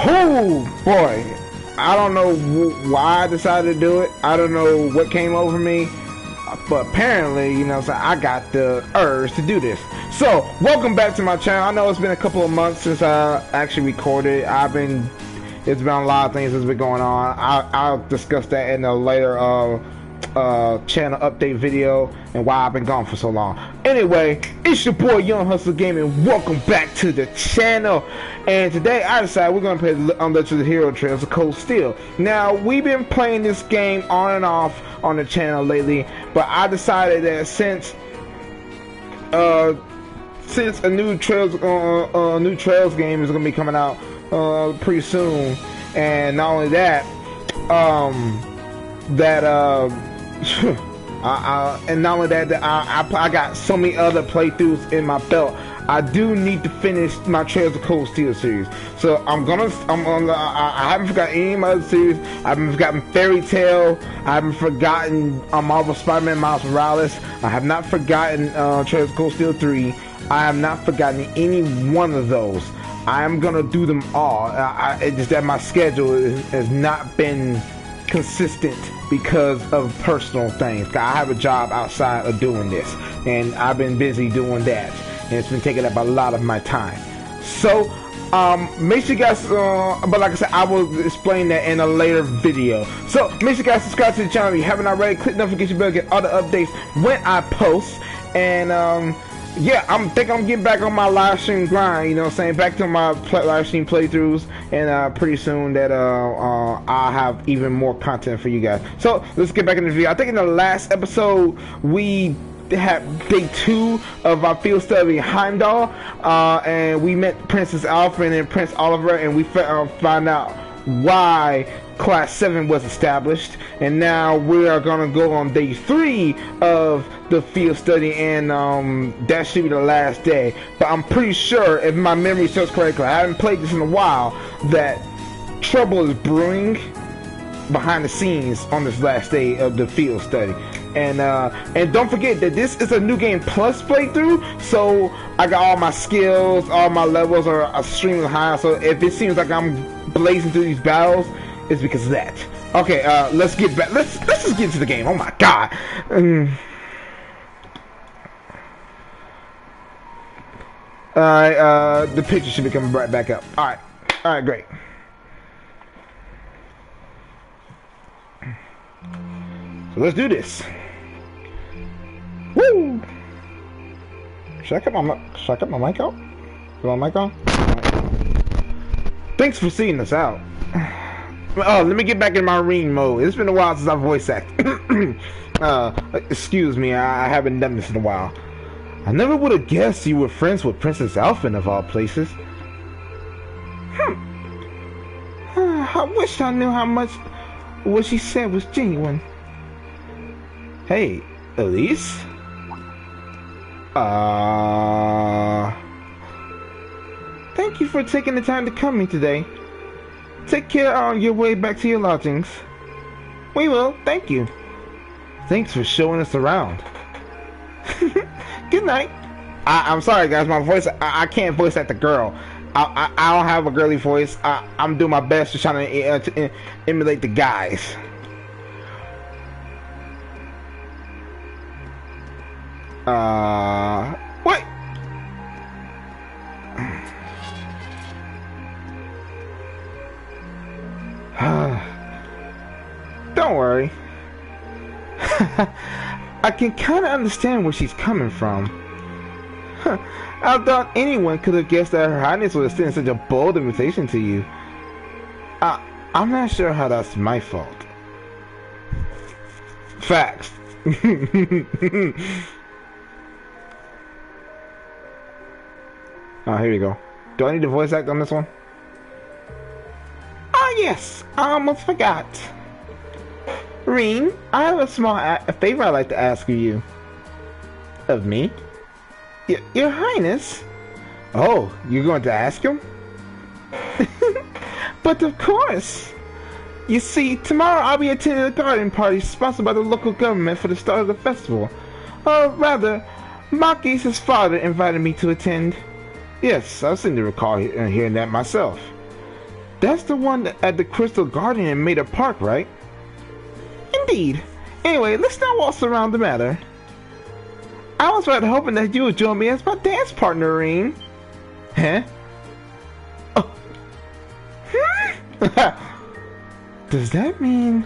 Oh boy, I don't know why I decided to do it. I don't know what came over me, but apparently, you know, so I got the urge to do this. So, welcome back to my channel. I know it's been a couple of months since I actually recorded. It's been a lot of things that's been going on. I'll discuss that in a later channel update video and why I've been gone for so long. Anyway, it's your boy Young Hustle Gaming. Welcome back to the channel. And today I decided we're gonna play Unlettered Hero Trails of Cold Steel. Now we've been playing this game on and off on the channel lately, but I decided that since a new Trails game is gonna be coming out pretty soon, and not only that, and not only that, I got so many other playthroughs in my belt. I do need to finish my Trails of Cold Steel series. So I haven't forgotten any of my other series. I haven't forgotten Fairy Tail. I haven't forgotten Marvel Spider-Man Miles Morales. I have not forgotten Trails of Cold Steel 3. I have not forgotten any one of those. I am gonna do them all. It's just that my schedule has not been consistent because of personal things. I have a job outside of doing this, and I've been busy doing that, and it's been taking up a lot of my time. So make sure you guys but like I said, I will explain that in a later video. So make sure you guys subscribe to the channel if you haven't already. Click the notification bell to get all the updates when I post. And yeah, I'm getting back on my live stream grind, you know what I'm saying? Back to my live stream playthroughs, and pretty soon that I'll have even more content for you guys. So let's get back in the video. I think in the last episode we had day 2 of our field study in Heimdall, and we met Princess Alfin and Prince Oliver, and we found out why Class 7 was established. And now we are gonna go on day 3 of the field study, and that should be the last day. But I'm pretty sure, if my memory serves correctly, I haven't played this in a while, that trouble is brewing behind the scenes on this last day of the field study. And don't forget that this is a new game plus playthrough, so I got all my skills, all my levels are extremely high. So if it seems like I'm blazing through these battles, it's because of that. Okay, let's get back. Let's just get into the game. Oh my god. Alright, the picture should be coming right back up. Alright, great. So let's do this. Woo! Should I cut my mic out? Is my mic on? Right. Thanks for seeing us out. Oh, let me get back in my ring mode. It's been a while since I voice acted. Excuse me, I haven't done this in a while. I never would have guessed you were friends with Princess Alfin of all places. I wish I knew how much what she said was genuine. Hey, Elise? Thank you for taking the time to come me today. Take care on your way back to your lodgings. We will, thank you. Thanks for showing us around. Good night. I'm sorry guys, my voice, I can't voice act the girl. I don't have a girly voice. I'm doing my best to try to emulate the guys. What? Don't worry. I can kind of understand where she's coming from. I thought anyone could have guessed that Her Highness would extend such a bold invitation to you. I'm not sure how that's my fault. Facts. Oh, here we go. Do I need to voice act on this one? Ah, yes. I almost forgot. Reen, I have a small favor I'd like to ask of you. Of me? Your Highness? Oh, you're going to ask him? But of course! You see, tomorrow I'll be attending a garden party sponsored by the local government for the start of the festival. Or rather, Maki's father invited me to attend. Yes, I seem to recall hearing that myself. That's the one at the Crystal Garden in Maida Park, right? Indeed. Anyway, let's not waltz around the matter. I was rather hoping that you would join me as my dance partner, Reem. Huh? Oh. Does that mean...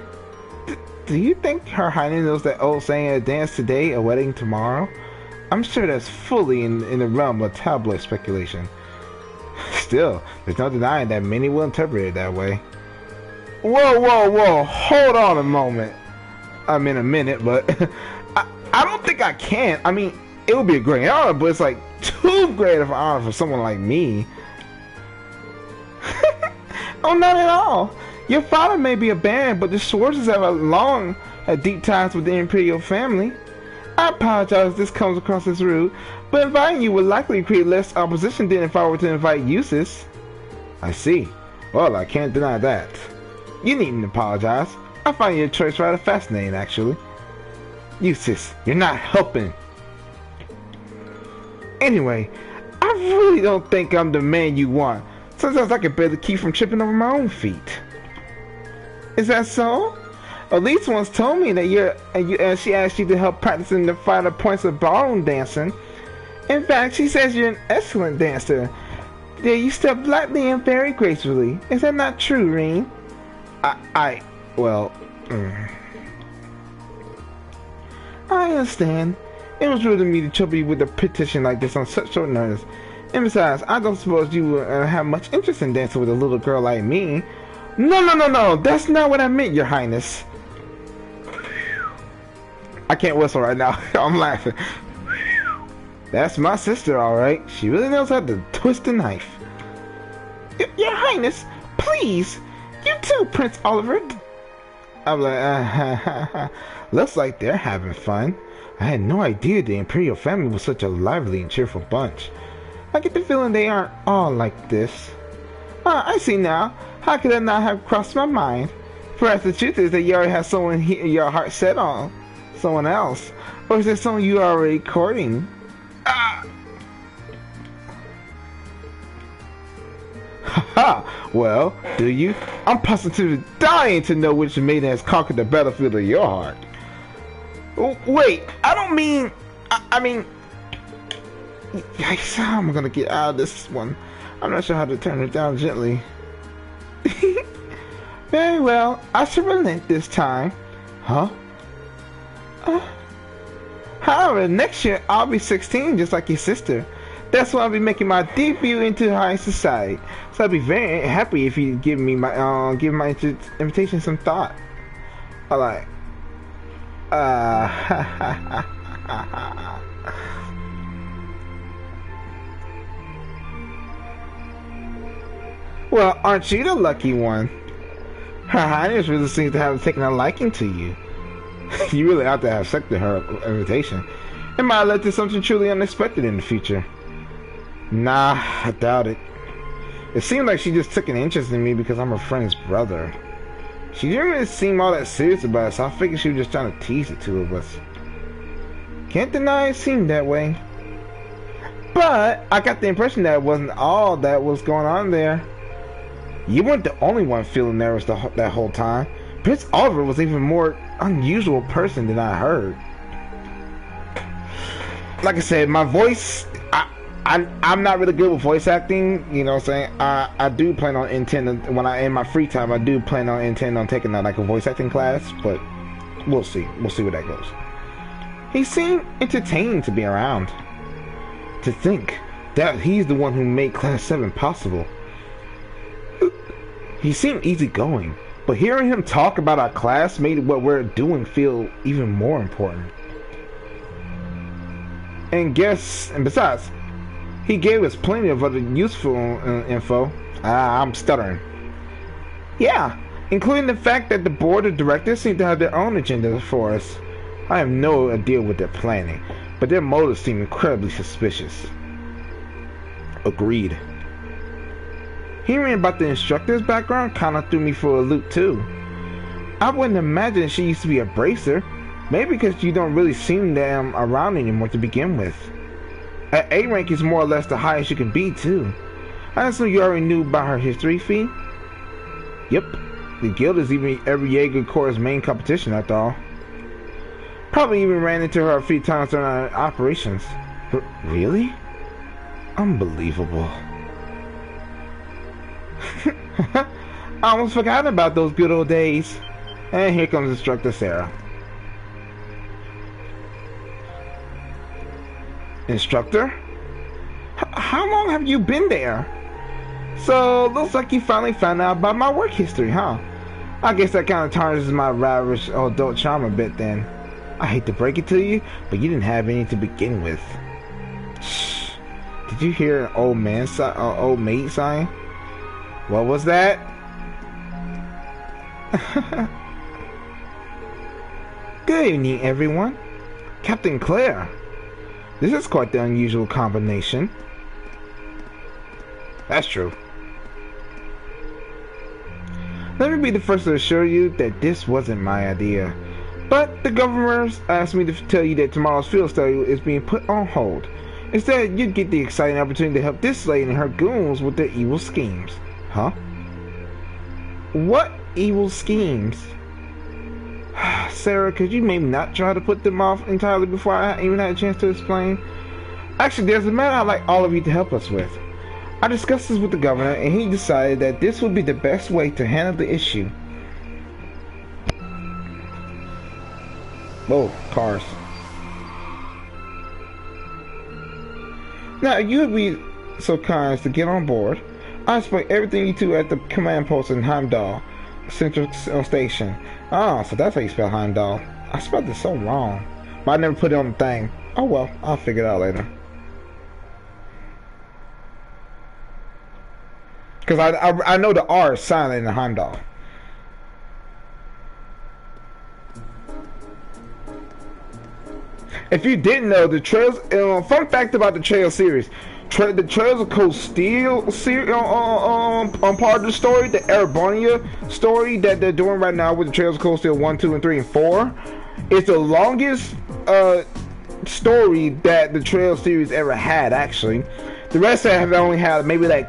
Do you think Her Highness knows that old saying, a dance today, a wedding tomorrow? I'm sure that's fully in the realm of tabloid speculation. Still, there's no denying that many will interpret it that way. Whoa, whoa, whoa, hold on a moment. I'm in a minute, but I don't think I can. I mean, it would be a great honor, but it's like too great of an honor for someone like me. Oh, not at all. Your father may be a baron, but the Schwarzes have had deep ties with the Imperial family. I apologize if this comes across as rude, but inviting you would likely create less opposition than if I were to invite Eustace. I see. Well, I can't deny that. You needn't apologize. I find your choice rather fascinating, actually. Eustace, you're not helping. Anyway, I really don't think I'm the man you want. Sometimes I can barely keep from tripping over my own feet. Is that so? Elise once told me that she asked you to help practice in the finer points of ballroom dancing. In fact, she says you're an excellent dancer. There you step lightly and very gracefully. Is that not true, Reem? Well, I understand. It was rude of me to trouble you with a petition like this on such short notice. And besides, I don't suppose you would have much interest in dancing with a little girl like me. No, that's not what I meant, Your Highness. I can't whistle right now. I'm laughing. That's my sister, alright. She really knows how to twist a knife. Your Highness, please. You too, Prince Oliver. I'm like, looks like they're having fun. I had no idea the Imperial family was such a lively and cheerful bunch. I get the feeling they aren't all like this. I see now. How could that not have crossed my mind? Perhaps the truth is that you already have someone your heart set on. Someone else. Or is there someone you are already courting? Haha! Well, do you? I'm positively dying to know which maiden has conquered the battlefield of your heart. Wait, I don't mean... I mean... Yikes, how am I gonna get out of this one? I'm not sure how to turn it down gently. Very well, I shall relent this time. Huh? However, next year I'll be 16 just like your sister. That's why I'll be making my debut into high society. So I'll be very happy if you give me my invitation some thought. Alright. Well, aren't you the lucky one? Her Highness really seems to have taken a liking to you. You really ought to have accepted her invitation. It might have led to something truly unexpected in the future. Nah, I doubt it. It seemed like she just took an interest in me because I'm her friend's brother. She didn't really seem all that serious about it, so I figured she was just trying to tease the two of us. Can't deny it seemed that way. But I got the impression that it wasn't all that was going on there. You weren't the only one feeling nervous that whole time. Prince Oliver was even more unusual person than I heard. Like I said, my voice, I'm not really good with voice acting, you know what I'm saying? I do plan on intending, when I in my free time, I do plan on intending on taking like a voice acting class, but we'll see where that goes. He seemed entertaining to be around. To think that he's the one who made Class 7 possible. He seemed easygoing, but hearing him talk about our class made what we're doing feel even more important. And besides, he gave us plenty of other useful info. I'm stuttering. Yeah, including the fact that the board of directors seem to have their own agenda for us. I have no idea what they're planning, but their motives seem incredibly suspicious. Agreed. Hearing about the instructor's background kinda threw me for a loop too. I wouldn't imagine she used to be a bracer. Maybe because you don't really seem them around anymore to begin with. At A rank is more or less the highest you can be too. I assume you already knew about her history, Fee? Yep, the guild is even every Jaeger Corps' main competition after all. Probably even ran into her a few times during our operations. Really? Unbelievable. I almost forgot about those good old days. And here comes Instructor Sarah. Instructor? How long have you been there? So, looks like you finally found out about my work history, huh? I guess that kind of tarnishes my ravish adult charm a bit then. I hate to break it to you, but you didn't have any to begin with. Shh. Did you hear an old maid sighing? What was that? Good evening, everyone. Captain Claire. This is quite the unusual combination. That's true. Let me be the first to assure you that this wasn't my idea. But the governors asked me to tell you that tomorrow's field study is being put on hold. Instead, you'd get the exciting opportunity to help this lady and her goons with their evil schemes. Huh? What evil schemes? Sarah, could you maybe not try to put them off entirely before I even had a chance to explain? Actually, there's a matter I'd like all of you to help us with. I discussed this with the governor, and he decided that this would be the best way to handle the issue. Oh, cars. Now, if you would be so kind as to get on board, I'll explain everything you do at the command post in Heimdall Central Station. Ah, so that's how you spell Heimdall. I spelled this so wrong. But I never put it on the thing. Oh well, I'll figure it out later. Because I know the R is silent in Heimdall. If you didn't know, the Trails, fun fact about the Trail series, the Trails of Cold Steel series, part of the story, the Erebonia story that they're doing right now with the Trails of Cold Steel 1, 2, and 3, and 4, is the longest story that the Trail series ever had. Actually, the rest of it have only had maybe like,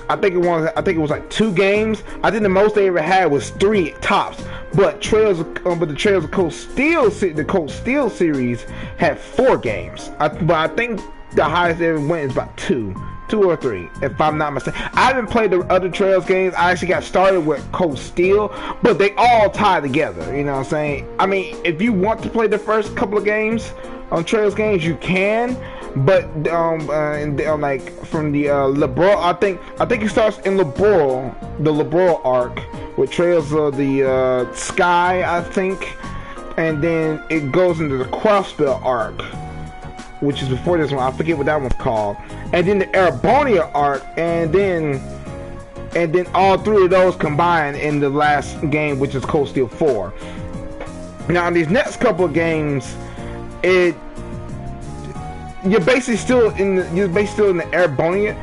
I think it was like 2 games. I think the most they ever had was 3 tops. But the Trails of Cold Steel, the Cold Steel series had 4 games. But I think the highest they ever went is about 2 or 3, if I'm not mistaken. I haven't played the other Trails games. I actually got started with Cold Steel, but they all tie together. You know what I'm saying? I mean, if you want to play the first couple of games on Trails games, you can. But like from the Liberal, I think it starts in Liberal, the Liberal arc with Trails of the Sky, I think, and then it goes into the Crossbell arc, which is before this one. I forget what that one's called, and then the Erebonia arc, and then all 3 of those combined in the last game, which is Cold Steel 4. Now, in these next couple of games, you're basically still in the Erebonia.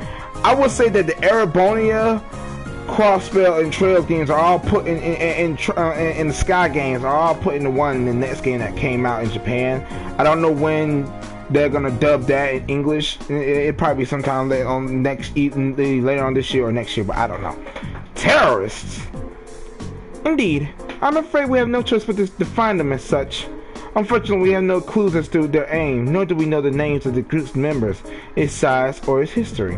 I would say that the Erebonia, Crossbell, and Trails games are all put in the Sky games are all put into one in the next game that came out in Japan. I don't know when they're gonna dub that in English. It'll probably be sometime later on later on this year or next year, but I don't know. Terrorists. Indeed, I'm afraid we have no choice but to define them as such. Unfortunately, we have no clues as to their aim, nor do we know the names of the group's members, its size, or its history.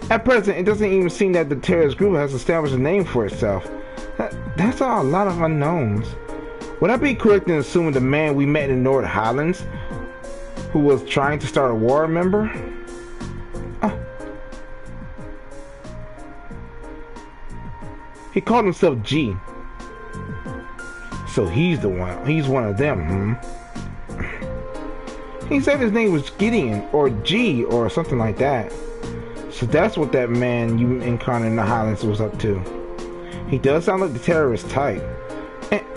At present, it doesn't even seem that the terrorist group has established a name for itself. That's a lot of unknowns. Would I be correct in assuming the man we met in the North Highlands, who was trying to start a war, remember? He called himself G. So he's one of them, He said his name was Gideon, or G, or something like that. So that's what that man you encountered in the Highlands was up to. He does sound like the terrorist type.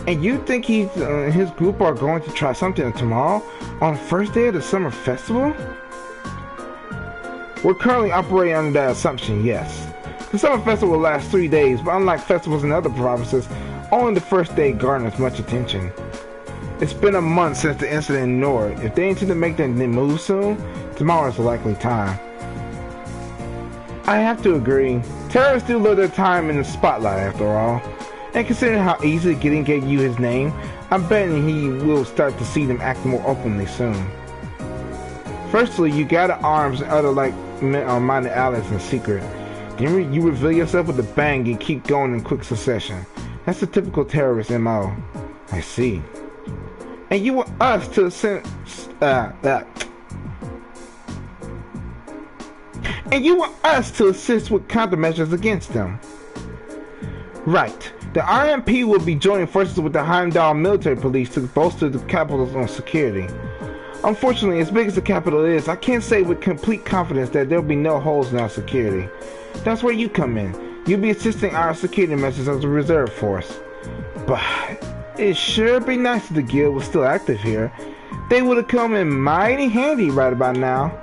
And you think his group are going to try something tomorrow, on the first day of the summer festival? We're currently operating under that assumption, yes. The summer festival will last 3 days, but unlike festivals in other provinces, only the first day garners much attention. It's been a month since the incident in Nord. If they intend to make their move soon, tomorrow is the likely time. I have to agree. Terrorists do love their time in the spotlight after all. And considering how easy getting gave you his name, I'm betting he will start to see them act more openly soon. Firstly, you gather arms and other like-minded allies in secret. Then you reveal yourself with a bang and keep going in quick succession. That's the typical terrorist MO. I see. And you want us to send... And you want us to assist with countermeasures against them. Right. The RMP will be joining forces with the Heimdall military police to bolster the capital's own security. Unfortunately, as big as the capital is, I can't say with complete confidence that there will be no holes in our security. That's where you come in. You'll be assisting our security measures as a reserve force. But it sure be nice if the guild was still active here. They would have come in mighty handy right about now.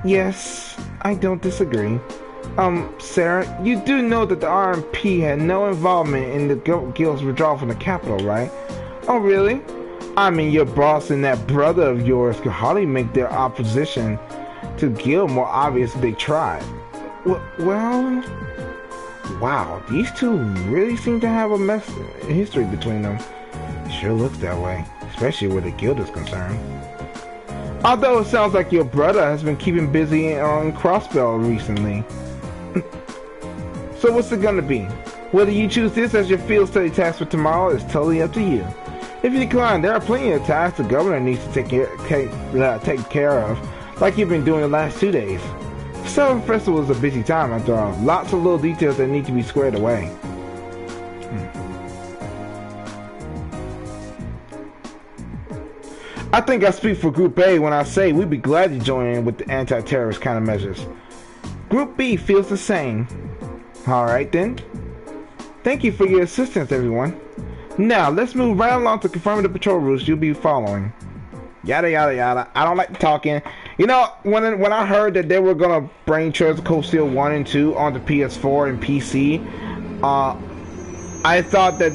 Yes, I don't disagree. Sarah, you do know that the RMP had no involvement in the guild's withdrawal from the capital, right? Oh, really? I mean, your boss and that brother of yours could hardly make their opposition to guild more obvious if they tried. Well, wow, these two really seem to have a history between them. Sure looks that way, especially where the guild is concerned. Although it sounds like your brother has been keeping busy on Crossbell recently. So what's it gonna be? Whether you choose this as your field study task for tomorrow is totally up to you. If you decline, there are plenty of tasks the governor needs to take care of, like you've been doing the last 2 days. The Southern Festival is a busy time after all. Lots of little details that need to be squared away. I think I speak for Group A when I say we'd be glad to join in with the anti-terrorist countermeasures. Group B feels the same. Alright then. Thank you for your assistance, everyone. Now, let's move right along to confirm the patrol routes you'll be following. Yada yada yada. I don't like talking. You know, when I heard that they were gonna bring Treasure Coast Steel 1 and 2 onto PS4 and PC, I thought that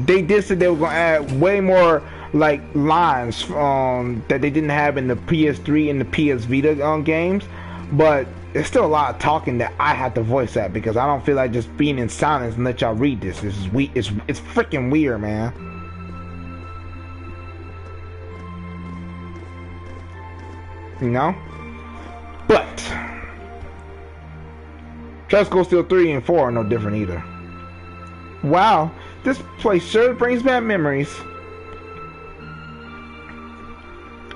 they did say they were gonna add way more like lines that they didn't have in the PS3 and the PS Vita games, but there's still a lot of talking that I have to voice at because I don't feel like just being in silence and let y'all read this. This is it's freaking weird, man. You know? But Treasure Steel 3 and 4 are no different either. Wow, this place sure brings back memories.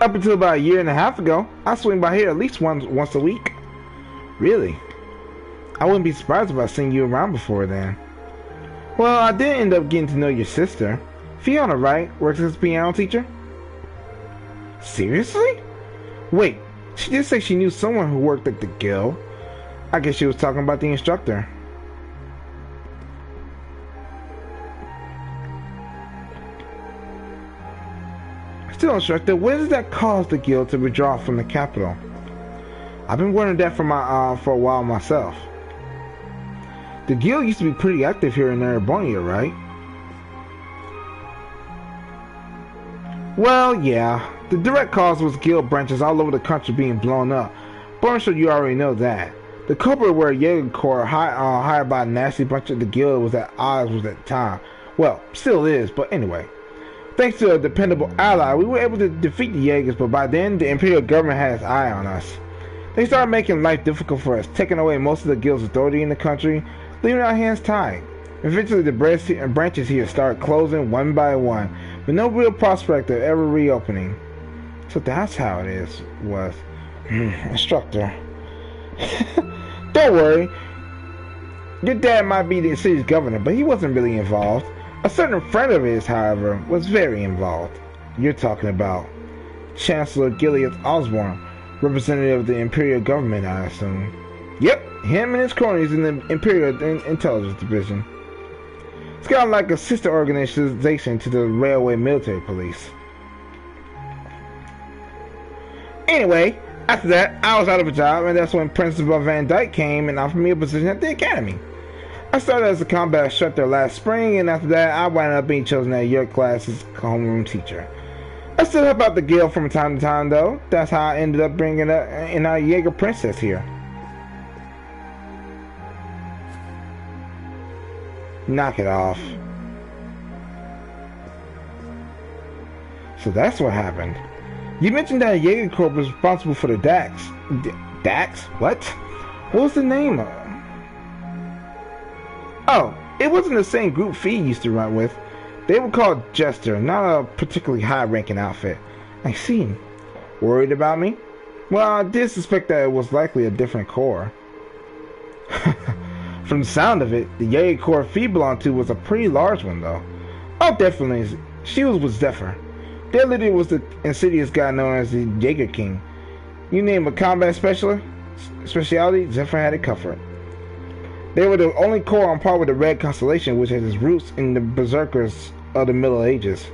Up until about a year and a half ago, I swing by here at least once a week. Really? I wouldn't be surprised if I seen you around before then. Well, I did end up getting to know your sister. Fiona, right? Works as a piano teacher? Seriously? Wait, she did say she knew someone who worked at the guild. I guess she was talking about the instructor. Still, instructor, what does that cause the guild to withdraw from the capital? I've been wondering that for a while myself. The guild used to be pretty active here in Erebonia, right? Well, yeah. The direct cause was guild branches all over the country being blown up. But I'm sure you already know that. The culprit were a Jaeger Corps hired by a nasty bunch of the guild was at odds with at the time. Well, still is, but anyway. Thanks to a dependable ally, we were able to defeat the Jaegers, but by then, the Imperial government had its eye on us. They started making life difficult for us, taking away most of the guild's authority in the country, leaving our hands tied. Eventually, the branches here started closing one by one, with no real prospect of ever reopening. So that's how it was. Instructor. Don't worry. Your dad might be the city's governor, but he wasn't really involved. A certain friend of his, however, was very involved. You're talking about Chancellor Gilead Osborne, representative of the Imperial government, I assume. Yep, him and his cronies in the Imperial Intelligence Division. It's kind of like a sister organization to the Railway Military Police. Anyway, after that, I was out of a job, and that's when Principal Van Dyke came and offered me a position at the academy. I started as a combat instructor last spring, and after that, I wound up being chosen at your class's homeroom teacher. I still help out the guild from time to time, though. That's how I ended up bringing in our Jaeger princess here. Knock it off. So that's what happened. You mentioned that Jaeger Corps was responsible for the DAX. DAX? What? What was the name of? Oh, it wasn't the same group Fee used to run with. They were called Jester, not a particularly high-ranking outfit. I see. Worried about me? Well, I did suspect that it was likely a different corps. From the sound of it, the Jaeger Corps Fee belonged to was a pretty large one, though. Oh, definitely. She was with Zephyr. Their leader was the insidious guy known as the Jaeger King. You name a combat specialty, Zephyr had it covered. They were the only corps on par with the Red Constellation, which has its roots in the Berserkers of the Middle Ages.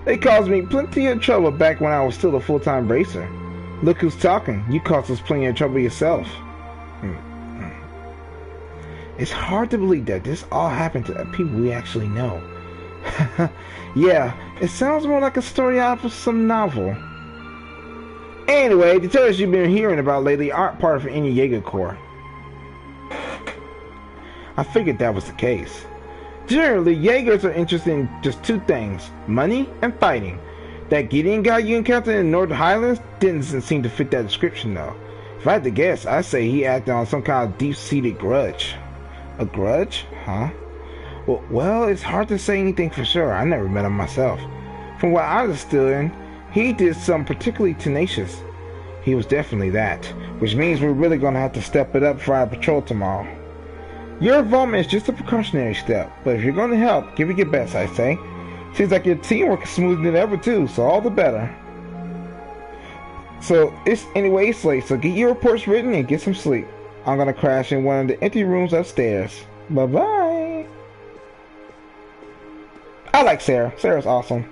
They caused me plenty of trouble back when I was still a full-time bracer. Look who's talking. You caused us plenty of trouble yourself. It's hard to believe that this all happened to people we actually know. Yeah, it sounds more like a story out of some novel. Anyway, the terrorists you've been hearing about lately aren't part of any Jaeger Corps. I figured that was the case. Generally, Jaegers are interested in just two things, money and fighting. That Gideon guy you encountered in the Northern Highlands didn't seem to fit that description, though. If I had to guess, I'd say he acted on some kind of deep-seated grudge. A grudge? Huh? Well, it's hard to say anything for sure. I never met him myself. From what I understood, he did something particularly tenacious. He was definitely that, which means we're really going to have to step it up for our patrol tomorrow. Your involvement is just a precautionary step, but if you're going to help, give it your best, I say. Seems like your teamwork is smoother than ever, too, so all the better. So, it's late, so get your reports written and get some sleep. I'm going to crash in one of the empty rooms upstairs. Bye-bye. I like Sarah. Sarah's awesome.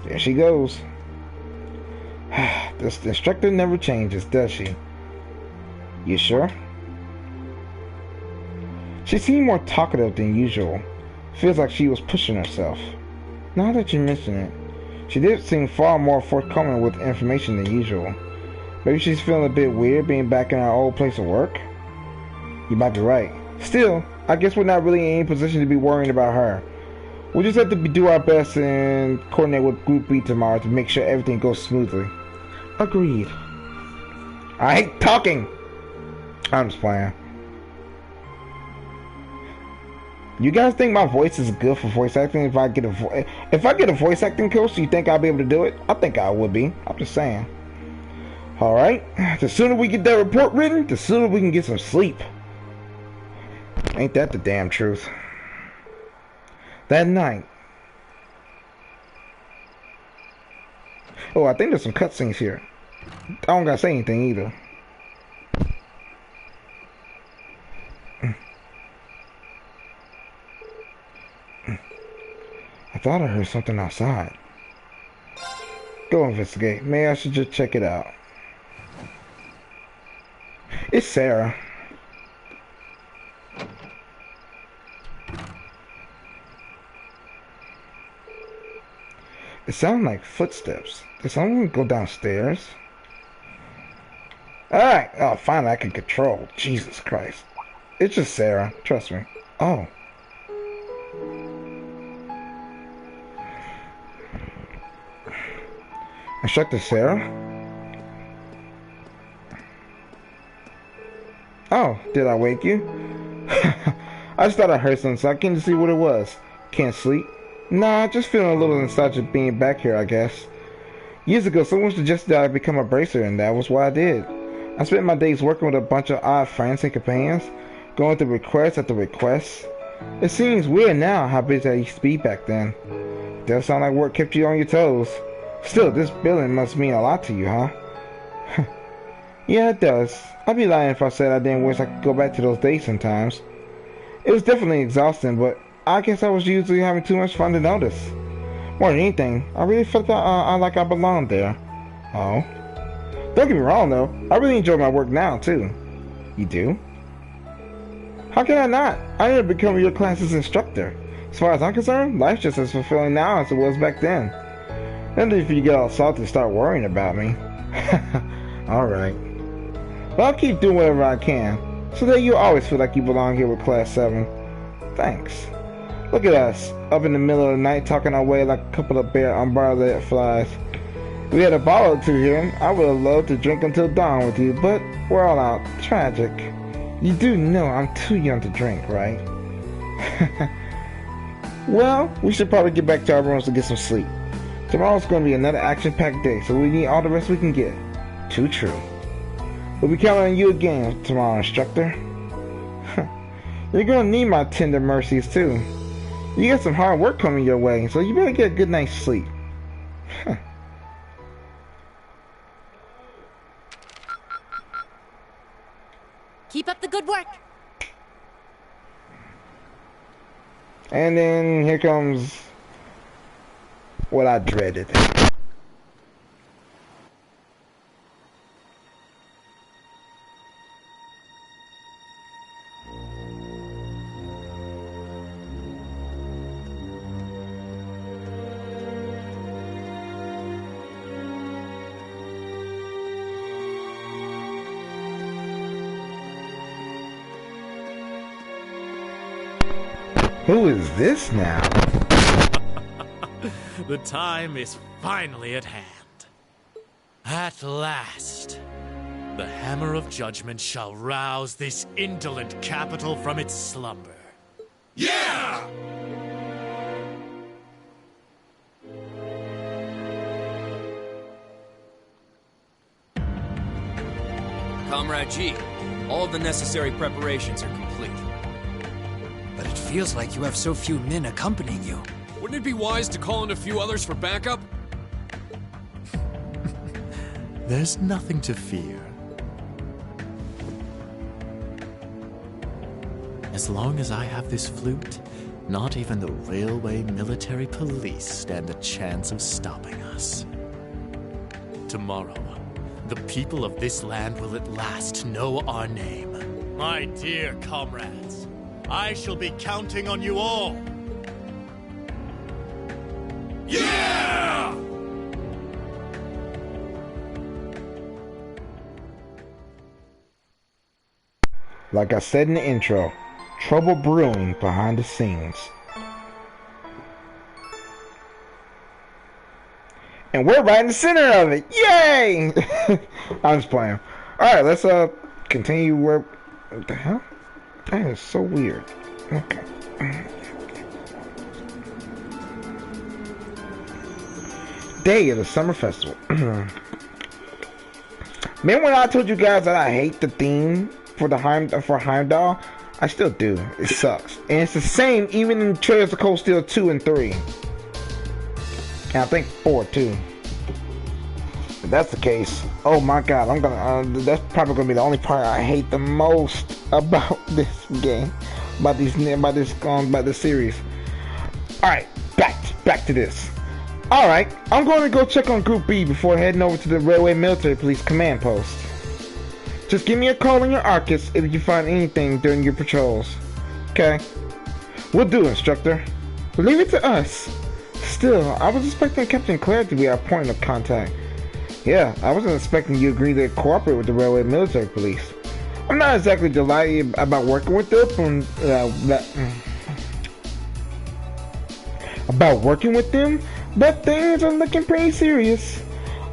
There she goes. This instructor never changes, does she? You sure? She seemed more talkative than usual. Feels like she was pushing herself. Now that you mention it, she did seem far more forthcoming with information than usual. Maybe she's feeling a bit weird being back in our old place of work? You might be right. Still, I guess we're not really in any position to be worrying about her. We'll just have to do our best and coordinate with Group B tomorrow to make sure everything goes smoothly. Agreed. I hate talking! I'm just playing. You guys think my voice is good for voice acting? If I get a voice acting coach, do you think I'll be able to do it? I think I would be. I'm just saying. Alright, the sooner we get that report written, the sooner we can get some sleep. Ain't that the damn truth? That night. Oh, I think there's some cutscenes here. I don't gotta say anything either. I thought I heard something outside. Go investigate. Maybe I should just check it out. It's Sarah. It sounded like footsteps. Did someone go downstairs? Alright. Oh, finally I can control. Jesus Christ. It's just Sarah. Trust me. Oh. Instructor Sarah? Oh, did I wake you? I just thought I heard something, so I came to see what it was. Can't sleep? Nah, just feeling a little nostalgic being back here, I guess. Years ago, someone suggested that I become a bracer, and that was what I did. I spent my days working with a bunch of odd friends and companions, going through request after request. It seems weird now how busy I used to be back then. Does sound like work kept you on your toes. Still, this billing must mean a lot to you, huh? Yeah, it does. I'd be lying if I said I didn't wish I could go back to those days sometimes. It was definitely exhausting, but I guess I was usually having too much fun to notice. More than anything, I really felt that like I belonged there. Oh. Don't get me wrong, though. I really enjoy my work now, too. You do? How can I not? I need to become your class's instructor. As far as I'm concerned, life's just as fulfilling now as it was back then. And if you get all salty and start worrying about me. Alright. But I'll keep doing whatever I can, so that you always feel like you belong here with Class 7. Thanks. Look at us, up in the middle of the night talking our way like a couple of bare umbrella flies. We had a bottle or two here. I would have loved to drink until dawn with you, but we're all out. Tragic. You do know I'm too young to drink, right? Well, we should probably get back to our rooms to get some sleep. Tomorrow's going to be another action-packed day, so we need all the rest we can get. Too true. We'll be counting on you again tomorrow, instructor. You're going to need my tender mercies, too. You got some hard work coming your way, so you better get a good night's sleep. Keep up the good work. And then here comes what I dreaded. Who is this now? The time is finally at hand. At last, the hammer of judgment shall rouse this indolent capital from its slumber. Yeah! Comrade G, all of the necessary preparations are complete. But it feels like you have so few men accompanying you. Wouldn't it be wise to call in a few others for backup? There's nothing to fear. As long as I have this flute, not even the railway military police stand a chance of stopping us. Tomorrow, the people of this land will at last know our name. My dear comrades, I shall be counting on you all. Yeah! Like I said in the intro, trouble brewing behind the scenes. And we're right in the center of it. Yay! I'm just playing. Alright, let's continue where... What the hell? That is so weird. Okay. Day of the Summer Festival. Remember when I told you guys that I hate the theme for the Heimdall? I still do. It sucks. And it's the same even in Trails of Cold Steel 2 and 3. And I think 4 too. If that's the case, oh my god, I'm gonna that's probably gonna be the only part I hate the most about this game, about this series. Alright, back to this. Alright, I'm going to go check on Group B before heading over to the Railway Military Police Command Post. Just give me a call on your Arcus if you find anything during your patrols. Okay? Will do, instructor. Leave it to us. Still, I was expecting Captain Claire to be our point of contact. Yeah, I wasn't expecting you to agree to cooperate with the Railway Military Police. I'm not exactly delighted about working with them, but things are looking pretty serious.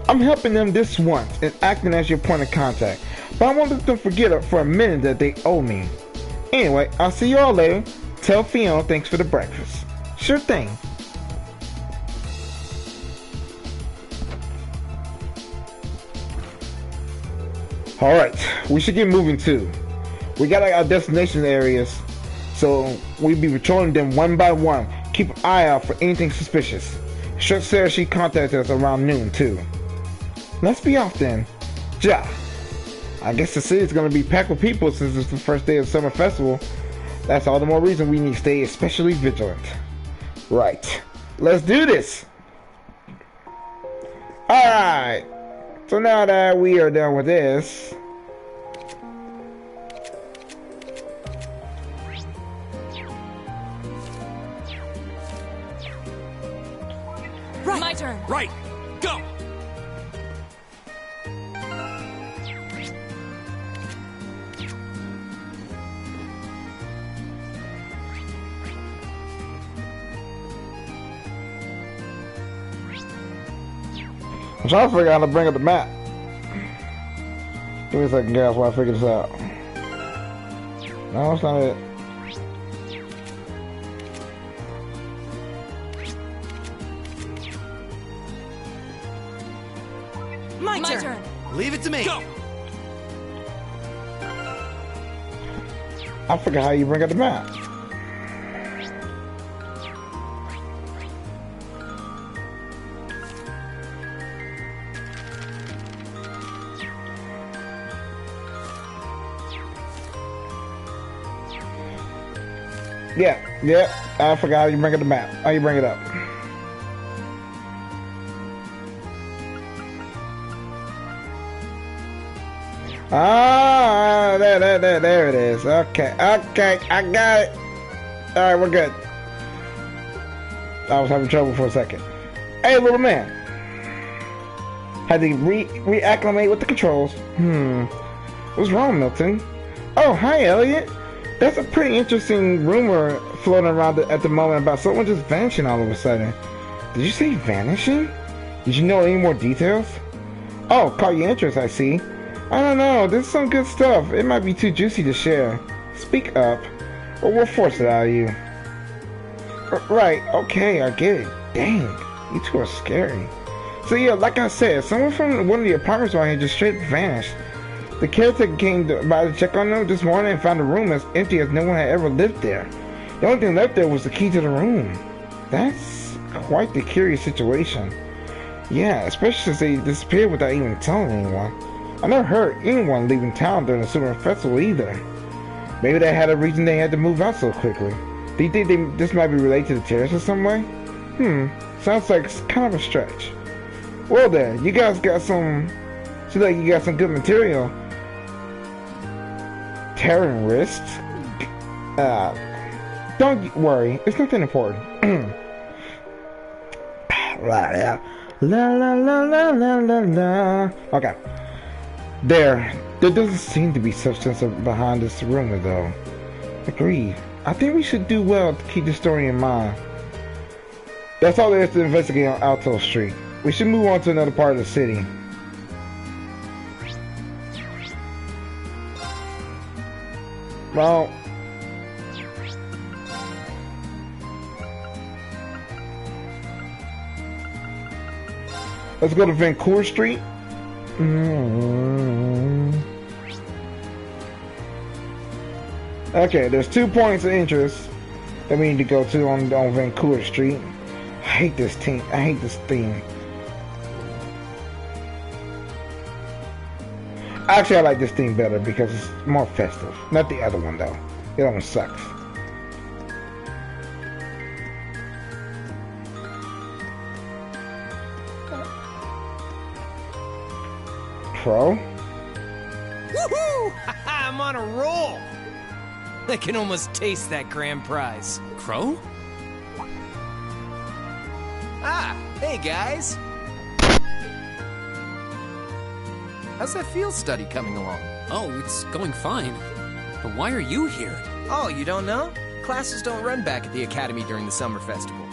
I'm helping them this once and acting as your point of contact, but I won't let them forget for a minute that they owe me. Anyway, I'll see you all later. Tell Fiona thanks for the breakfast. Sure thing. Alright, we should get moving too. We got our destination areas, so we'll be patrolling them one by one. Keep an eye out for anything suspicious. Sure Sarah she contacted us around noon too. Let's be off then. Ja. I guess the city's gonna be packed with people since it's the first day of the summer festival. That's all the more reason we need to stay especially vigilant. Right. Let's do this! Alright! So now that we are done with this... Right. My turn. Right. Go. I'm trying to figure out how to bring up the map. Give me a second, guys, while I figure this out. No, that's not it. My turn. Leave it to me. Go! I forgot how you bring up the map. Yeah, I forgot how you bring up the map. How you bring it up. Ah, there it is. Okay, I got it. Alright, we're good. I was having trouble for a second. Hey, little man. Had to reacclimate with the controls. What's wrong, Milton? Oh, hi, Elliot. That's a pretty interesting rumor floating around at the moment about someone just vanishing all of a sudden. Did you say vanishing? Did you know any more details? Oh, caught your interest, I see. I don't know, this is some good stuff. It might be too juicy to share. Speak up, or we'll force it out of you. Right, okay, I get it. Dang, you two are scary. So yeah, like I said, someone from one of the apartments around here just straight vanished. The caretaker came by to check on them this morning and found the room as empty as no one had ever lived there. The only thing left there was the key to the room. That's quite the curious situation. Yeah, especially since they disappeared without even telling anyone. I never heard anyone leaving town during the summer festival either. Maybe they had a reason they had to move out so quickly. Do you think this might be related to the terrace in some way? Sounds like it's kind of a stretch. Well then, you guys got some... Seems like you got some good material. Tearing wrists? Don't worry, it's nothing important. La la la la la la la. Okay. There doesn't seem to be substance behind this rumor, though. Agreed. I think we should do well to keep the story in mind. That's all there is to investigate on Alto Street. We should move on to another part of the city. Well, let's go to Vancouver Street. Okay, there's 2 points of interest that we need to go to on Vancouver Street. I hate this theme. Actually, I like this theme better because it's more festive. Not the other one, though. The other one sucks. Pro? Woohoo! I'm on a roll! I can almost taste that grand prize. Crow? Ah, hey guys! How's that field study coming along? Oh, it's going fine. But why are you here? Oh, you don't know? Classes don't run back at the Academy during the summer festival.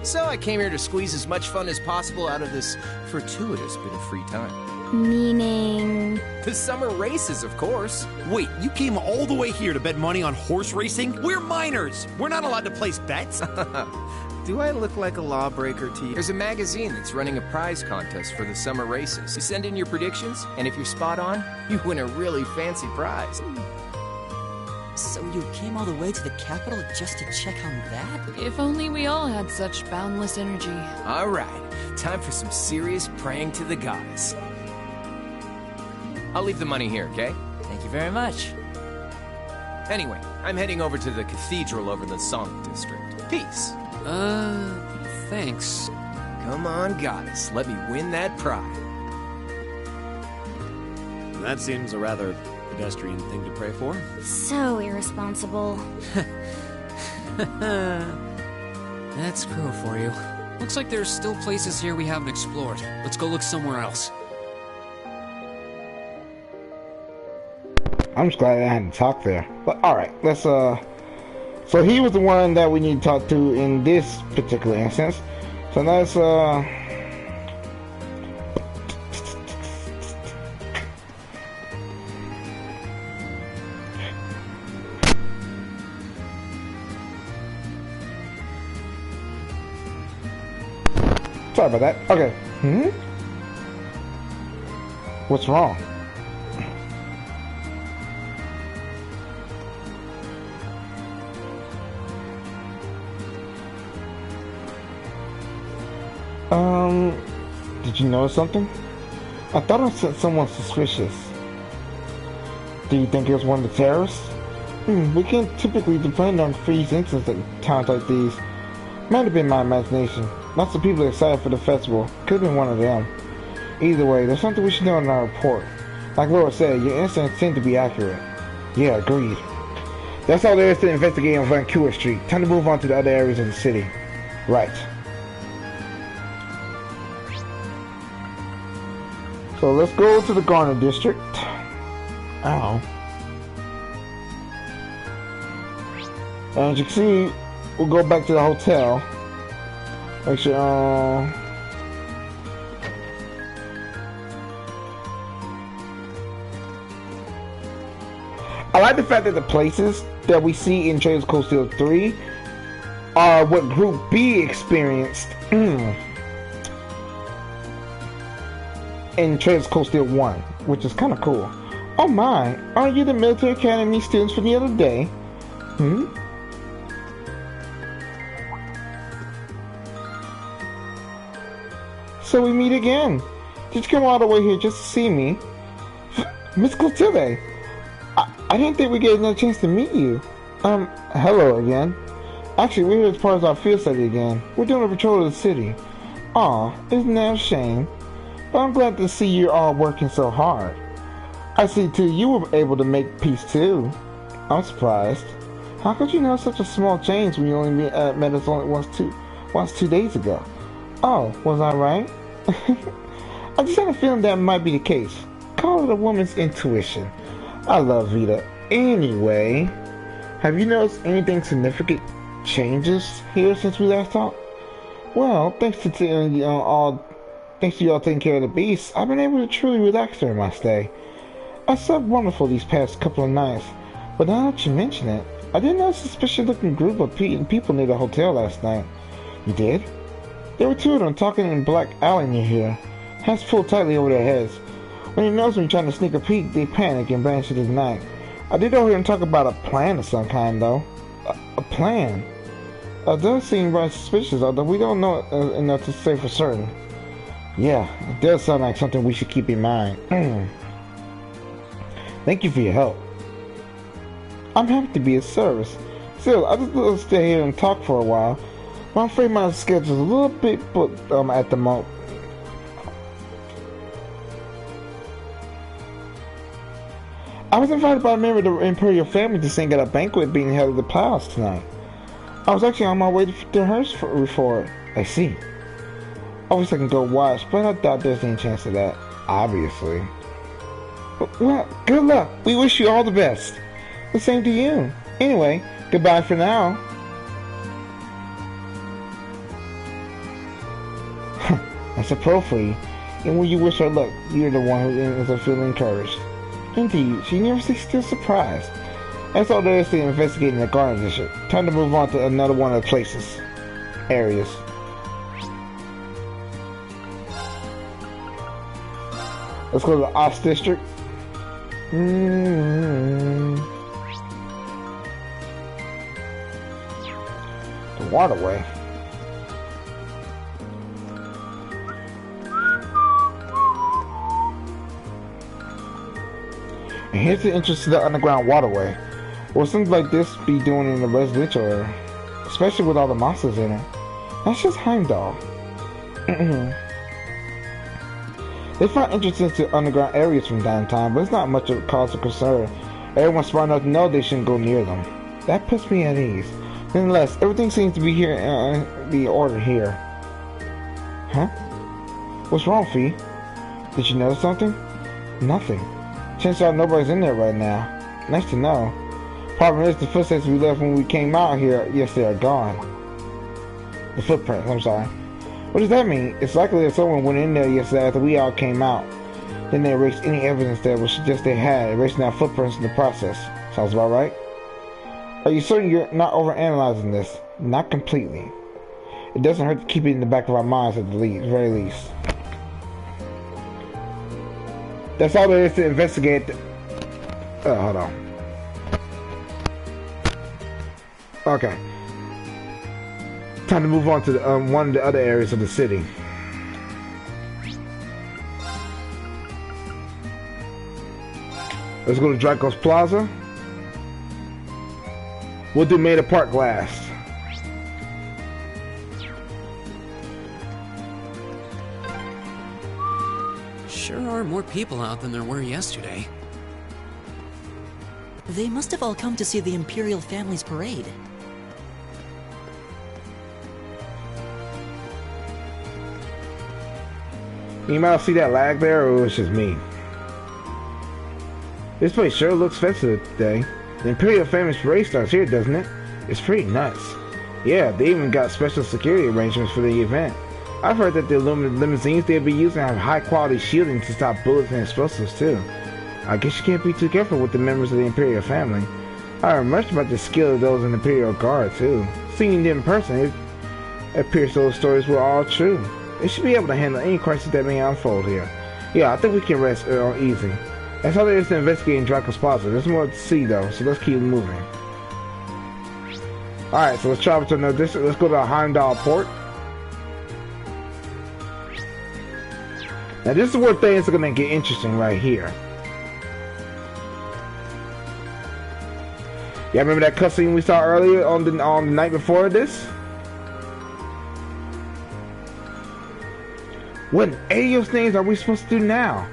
So I came here to squeeze as much fun as possible out of this fortuitous bit of free time. Meaning... The summer races, of course. Wait, you came all the way here to bet money on horse racing? We're minors! We're not allowed to place bets! Do I look like a lawbreaker to you? There's a magazine that's running a prize contest for the summer races. You send in your predictions, and if you're spot on, you win a really fancy prize. So you came all the way to the capital just to check on that? If only we all had such boundless energy. All right, time for some serious praying to the goddess. I'll leave the money here, okay? Thank you very much. Anyway, I'm heading over to the cathedral over the Sonic District. Peace. Thanks. Come on, goddess, let me win that prize. That seems a rather pedestrian thing to pray for. So irresponsible. That's Crow for you. Looks like there's still places here we haven't explored. Let's go look somewhere else. I'm just glad I hadn't talked there. But alright, let's So he was the one that we need to talk to in this particular instance. So let's sorry about that. Okay. What's wrong? Did you notice something? I thought I sent someone suspicious. Do you think it was one of the terrorists? We can't typically depend on freeze incidents at times like these. Might have been my imagination. Lots of people are excited for the festival. Could have been one of them. Either way, there's something we should know in our report. Like Laura said, your instincts seem to be accurate. Yeah, agreed. That's all there is to investigate on Vancouver Street. Time to move on to the other areas of the city. Right. So let's go to the Garner District. Ow. And as you can see, we'll go back to the hotel. Make sure, I like the fact that the places that we see in Trails Cold Steel 3 are what Group B experienced in Trails Cold Steel 1, which is kind of cool. Oh my, aren't you the military academy students from the other day? So we meet again. Did you come all the way here just to see me? Miss Clotilde, I didn't think we get another chance to meet you. Hello again. Actually, we're here as part of our field study again. We're doing a patrol of the city. Aw, isn't that a shame? But I'm glad to see you're all working so hard. I see too you were able to make peace too. I'm surprised. How could you know such a small change when you only met us only once 2 days ago? Oh, was I right? I just had a feeling that might be the case. Call it a woman's intuition. I love Vita. Anyway, have you noticed anything significant changes here since we last talked? Well, thanks to you all taking care of the beasts, I've been able to truly relax during my stay. I slept wonderful these past couple of nights, but now that you mention it, I did notice a suspicious-looking group of people near the hotel last night. You did? There were two of them talking in Black Alley near here, hands pulled tightly over their heads. When they notice me trying to sneak a peek, they panic and vanish into the night. I did overhear them talk about a plan of some kind, though. A plan? It does seem rather suspicious, although we don't know enough to say for certain. Yeah, it does sound like something we should keep in mind. Thank you for your help. I'm happy to be of service. Still, I just want to stay here and talk for a while. But I'm afraid my schedule's a little bit booked at the moment. I was invited by a member of the Imperial family to sing at a banquet being held at the palace tonight. I was actually on my way to hers for it. I see. I wish I can go watch, but I doubt there's any chance of that, obviously. Well, good luck. We wish you all the best. The same to you. Anyway, goodbye for now. That's a pro for you. And when you wish her luck, you're the one who ends up feeling encouraged. Indeed, she never seems still surprised. That's all there is to investigating the Garden District. Time to move on to another one of the places. Areas. Let's go to the Ops District. The waterway. And here's the entrance to the underground waterway. What something like this be doing in the residential area, especially with all the monsters in it. That's just Heimdall. They find entrance into underground areas from time to time, but it's not much of a cause of concern. Everyone's smart enough to know they shouldn't go near them. That puts me at ease. Nonetheless, everything seems to be here be ordered here. Huh? What's wrong, Fee? Did you notice something? Nothing. Chances are nobody's in there right now. Nice to know. Problem is, the footsteps we left when we came out here yesterday are gone. The footprints, I'm sorry. What does that mean? It's likely that someone went in there yesterday after we all came out. Then they erased any evidence that would suggest they had, erasing our footprints in the process. Sounds about right? Are you certain you're not overanalyzing this? Not completely. It doesn't hurt to keep it in the back of our minds at the very least. That's all there is to investigate. Hold on. Okay. Time to move on to one of the other areas of the city. Let's go to Draco's Plaza. We'll do made apart glass. Sure are more people out than there were yesterday. They must have all come to see the Imperial family's parade. You might see that lag there, or it's just me. This place sure looks festive today. The Imperial family's parade starts here, doesn't it? It's pretty nuts. Yeah, they even got special security arrangements for the event. I've heard that the limousines they'll be using have high-quality shielding to stop bullets and explosives, too. I guess you can't be too careful with the members of the Imperial family. I heard much about the skill of those in the Imperial Guard, too. Seeing them in person, it appears those stories were all true. They should be able to handle any crisis that may unfold here. Yeah, I think we can rest easy. That's all there is to investigate in Draco's Plaza. There's more to see, though, so let's keep moving. Alright, so let's travel to another district. Let's go to Heimdall Port. Now, this is where things are going to get interesting right here. Yeah, remember that cutscene we saw earlier on the night before this? What in Ayo's names are we supposed to do now?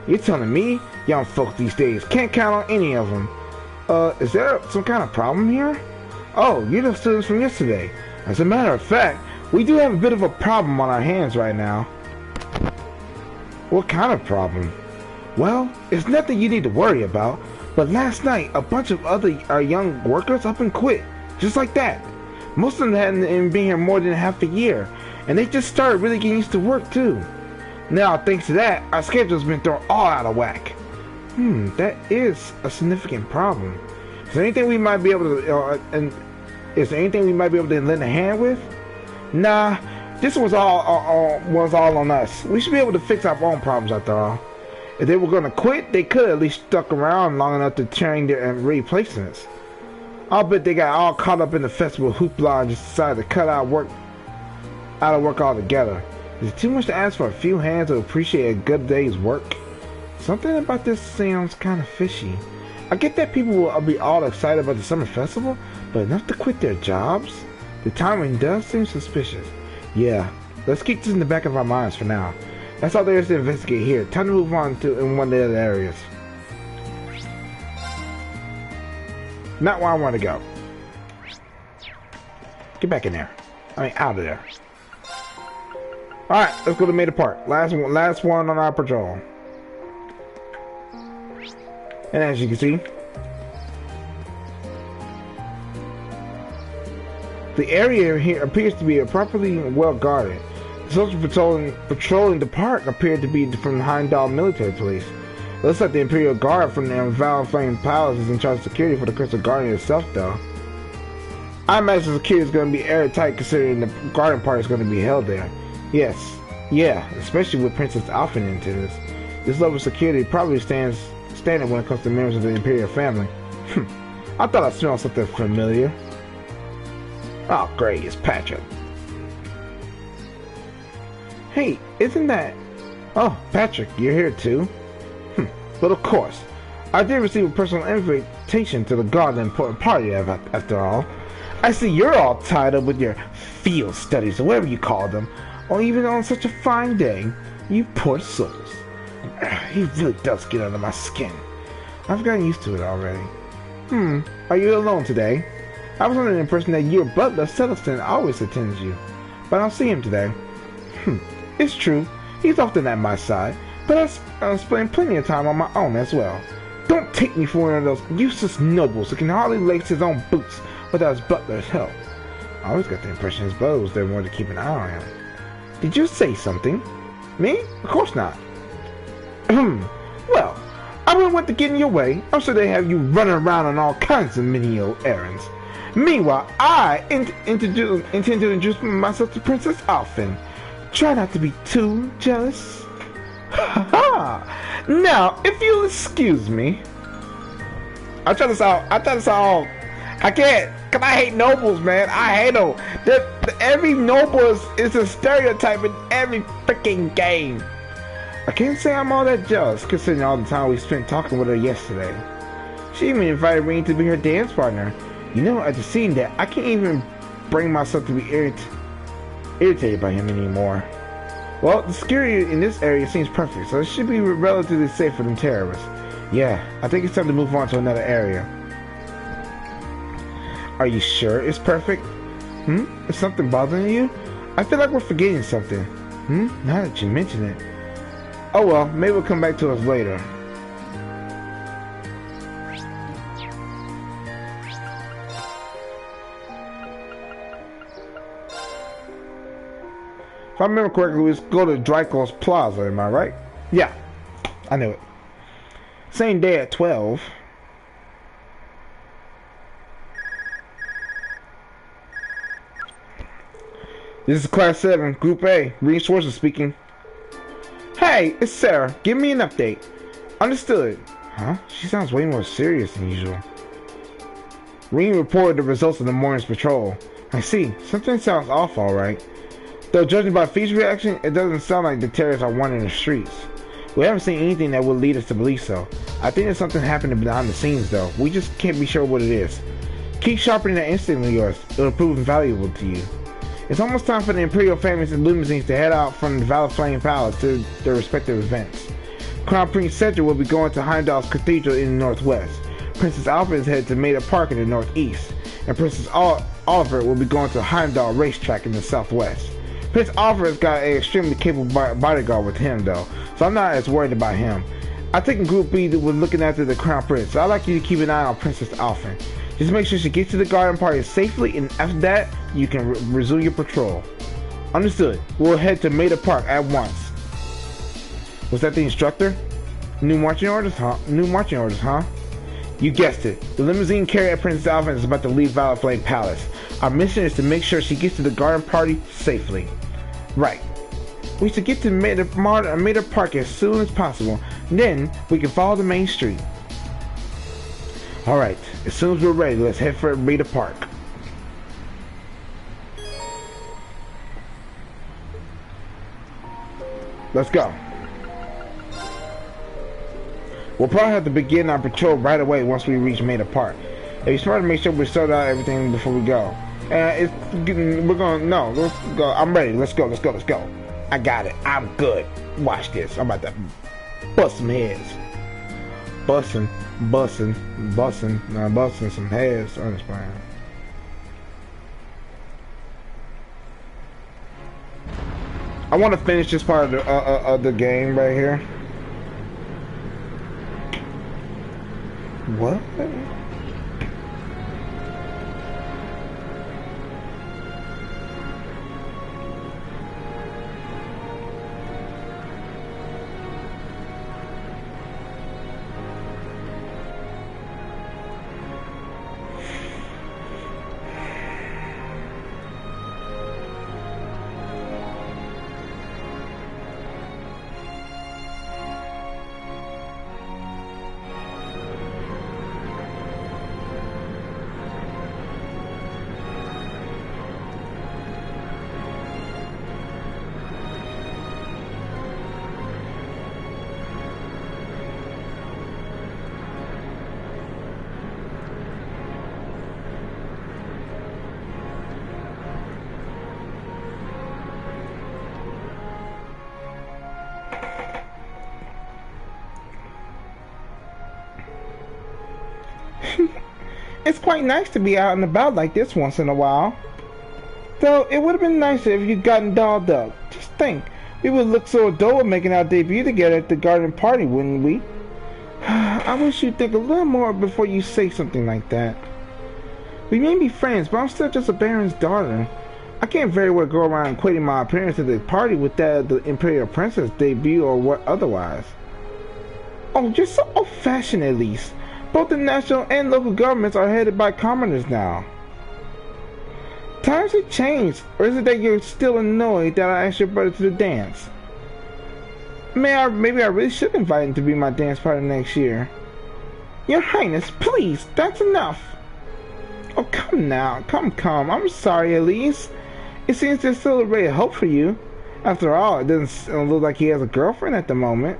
You're telling me young folk these days can't count on any of them. Is there some kind of problem here? Oh, you're the students from yesterday. As a matter of fact, we do have a bit of a problem on our hands right now. What kind of problem? Well, it's nothing you need to worry about, but last night a bunch of other young workers up and quit, just like that. Most of them hadn't been here more than half a year, and they just started really getting used to work too. Now, thanks to that, our schedule's been thrown all out of whack. That is a significant problem. Is there anything we might be able to, lend a hand with? Nah, this was all on us. We should be able to fix our own problems after all. If they were going to quit, they could at least stuck around long enough to train their replacements. I'll bet they got all caught up in the festival hoopla and just decided to cut out of work altogether. Is it too much to ask for a few hands to appreciate a good day's work? Something about this sounds kind of fishy. I get that people will be all excited about the summer festival, but enough to quit their jobs? The timing does seem suspicious. Yeah, let's keep this in the back of our minds for now. That's all there is to investigate here. Time to move on to in one of the other areas. Not where I want to go. Get back in there. I mean, out of there. Alright, let's go to Made Apart. Last one on our patrol. And as you can see, the area here appears to be properly well guarded. The social patrolling the park appeared to be from the Heimdall military police. It looks like the Imperial Guard from the Valflame Palace is in charge of security for the Crystal Garden itself, though. I imagine security is going to be airtight considering the garden party is going to be held there. Yes, yeah, especially with Princess Alfin in attendance. This level of security probably standard when it comes to members of the Imperial family. I thought I smelled something familiar. Oh, great, it's Patrick. Hey, isn't that... Oh, Patrick, you're here too? But of course, I did receive a personal invitation to the garden important party after all. I see you're all tied up with your field studies or whatever you call them, or even on such a fine day. You poor souls. He really does get under my skin. I've gotten used to it already. Are you alone today? I was under the impression that your butler, Celestin, always attends you, but I don't see him today. It's true, he's often at my side, but I spend plenty of time on my own as well. Don't take me for one of those useless nobles who can hardly lace his own boots without his butler's help. I always got the impression his butler was there more to keep an eye on him. Did you say something? Me? Of course not. Well, I wouldn't want to get in your way. I'm sure they have you running around on all kinds of menial errands. Meanwhile, I intend to introduce myself to Princess Alfin. Try not to be too jealous. Ha ha! Now, if you'll excuse me. I try this out. I can't. Cause I hate nobles, man. I hate them. Every noble is a stereotype in every freaking game. I can't say I'm all that jealous, considering all the time we spent talking with her yesterday. She even invited me to be her dance partner. You know, after seeing that, I can't even bring myself to be irritated by him anymore. Well, the security in this area seems perfect, so it should be relatively safe for them terrorists. Yeah, I think it's time to move on to another area. Are you sure it's perfect? Is something bothering you? I feel like we're forgetting something. Now that you mention it. Oh well, maybe we'll come back to us later. If I remember correctly, let's go to Draco's Plaza, am I right? Yeah, I knew it. Same day at 12. This is Class 7, Group A, Resources speaking. Hey, it's Sarah. Give me an update. Understood. Huh? She sounds way more serious than usual. Reem reported the results of the morning's patrol. I see. Something sounds off, alright. Though judging by Fee's reaction, it doesn't sound like the terrorists are wandering the streets. We haven't seen anything that would lead us to believe so. I think there's something happening behind the scenes, though. We just can't be sure what it is. Keep sharpening that instinct of yours. It'll prove invaluable to you. It's almost time for the Imperial families and limousines to head out from the Valaflame Palace to their respective events. Crown Prince Cedric will be going to Heimdall's Cathedral in the northwest. Princess Alfin is headed to Maida Park in the northeast. And Princess Oliver will be going to Heimdall Racetrack in the southwest. Prince Oliver has got an extremely capable bodyguard with him, though, so I'm not as worried about him. I think Group B was looking after the Crown Prince, so I'd like you to keep an eye on Princess Alfin. Just make sure she gets to the garden party safely, and after that, you can resume your patrol. Understood. We'll head to Maida Park at once. Was that the instructor? New marching orders, huh? You guessed it. The limousine carried at Princess Alfin is about to leave Valaflame Palace. Our mission is to make sure she gets to the garden party safely. Right. We should get to Maida Park as soon as possible. Then, we can follow the main street. Alright, as soon as we're ready, let's head for Maida Park. Let's go. We'll probably have to begin our patrol right away once we reach Maida Park. It's smart to make sure we sort out everything before we go. Let's go. I'm ready. Let's go. I got it. I'm good. Watch this. I'm about to bust some heads. Busting some heads on this plan. I want to finish this part of the game right here. What? It's quite nice to be out and about like this once in a while. Though it would have been nicer if you'd gotten dolled up. Just think, we would look so adorable making our debut together at the garden party, wouldn't we? I wish you'd think a little more before you say something like that. We may be friends, but I'm still just a baron's daughter. I can't very well go around equating my appearance at the party with that of the Imperial Princess debut or what otherwise. Oh, you're so old-fashioned, Elise. Both the national and local governments are headed by commoners now. Times have changed, or is it that you're still annoyed that I asked your brother to the dance? Maybe I really should invite him to be my dance partner next year. Your Highness, please, that's enough. Oh, come now, come. I'm sorry, Elise. It seems there's still a ray of hope for you. After all, it doesn't look like he has a girlfriend at the moment.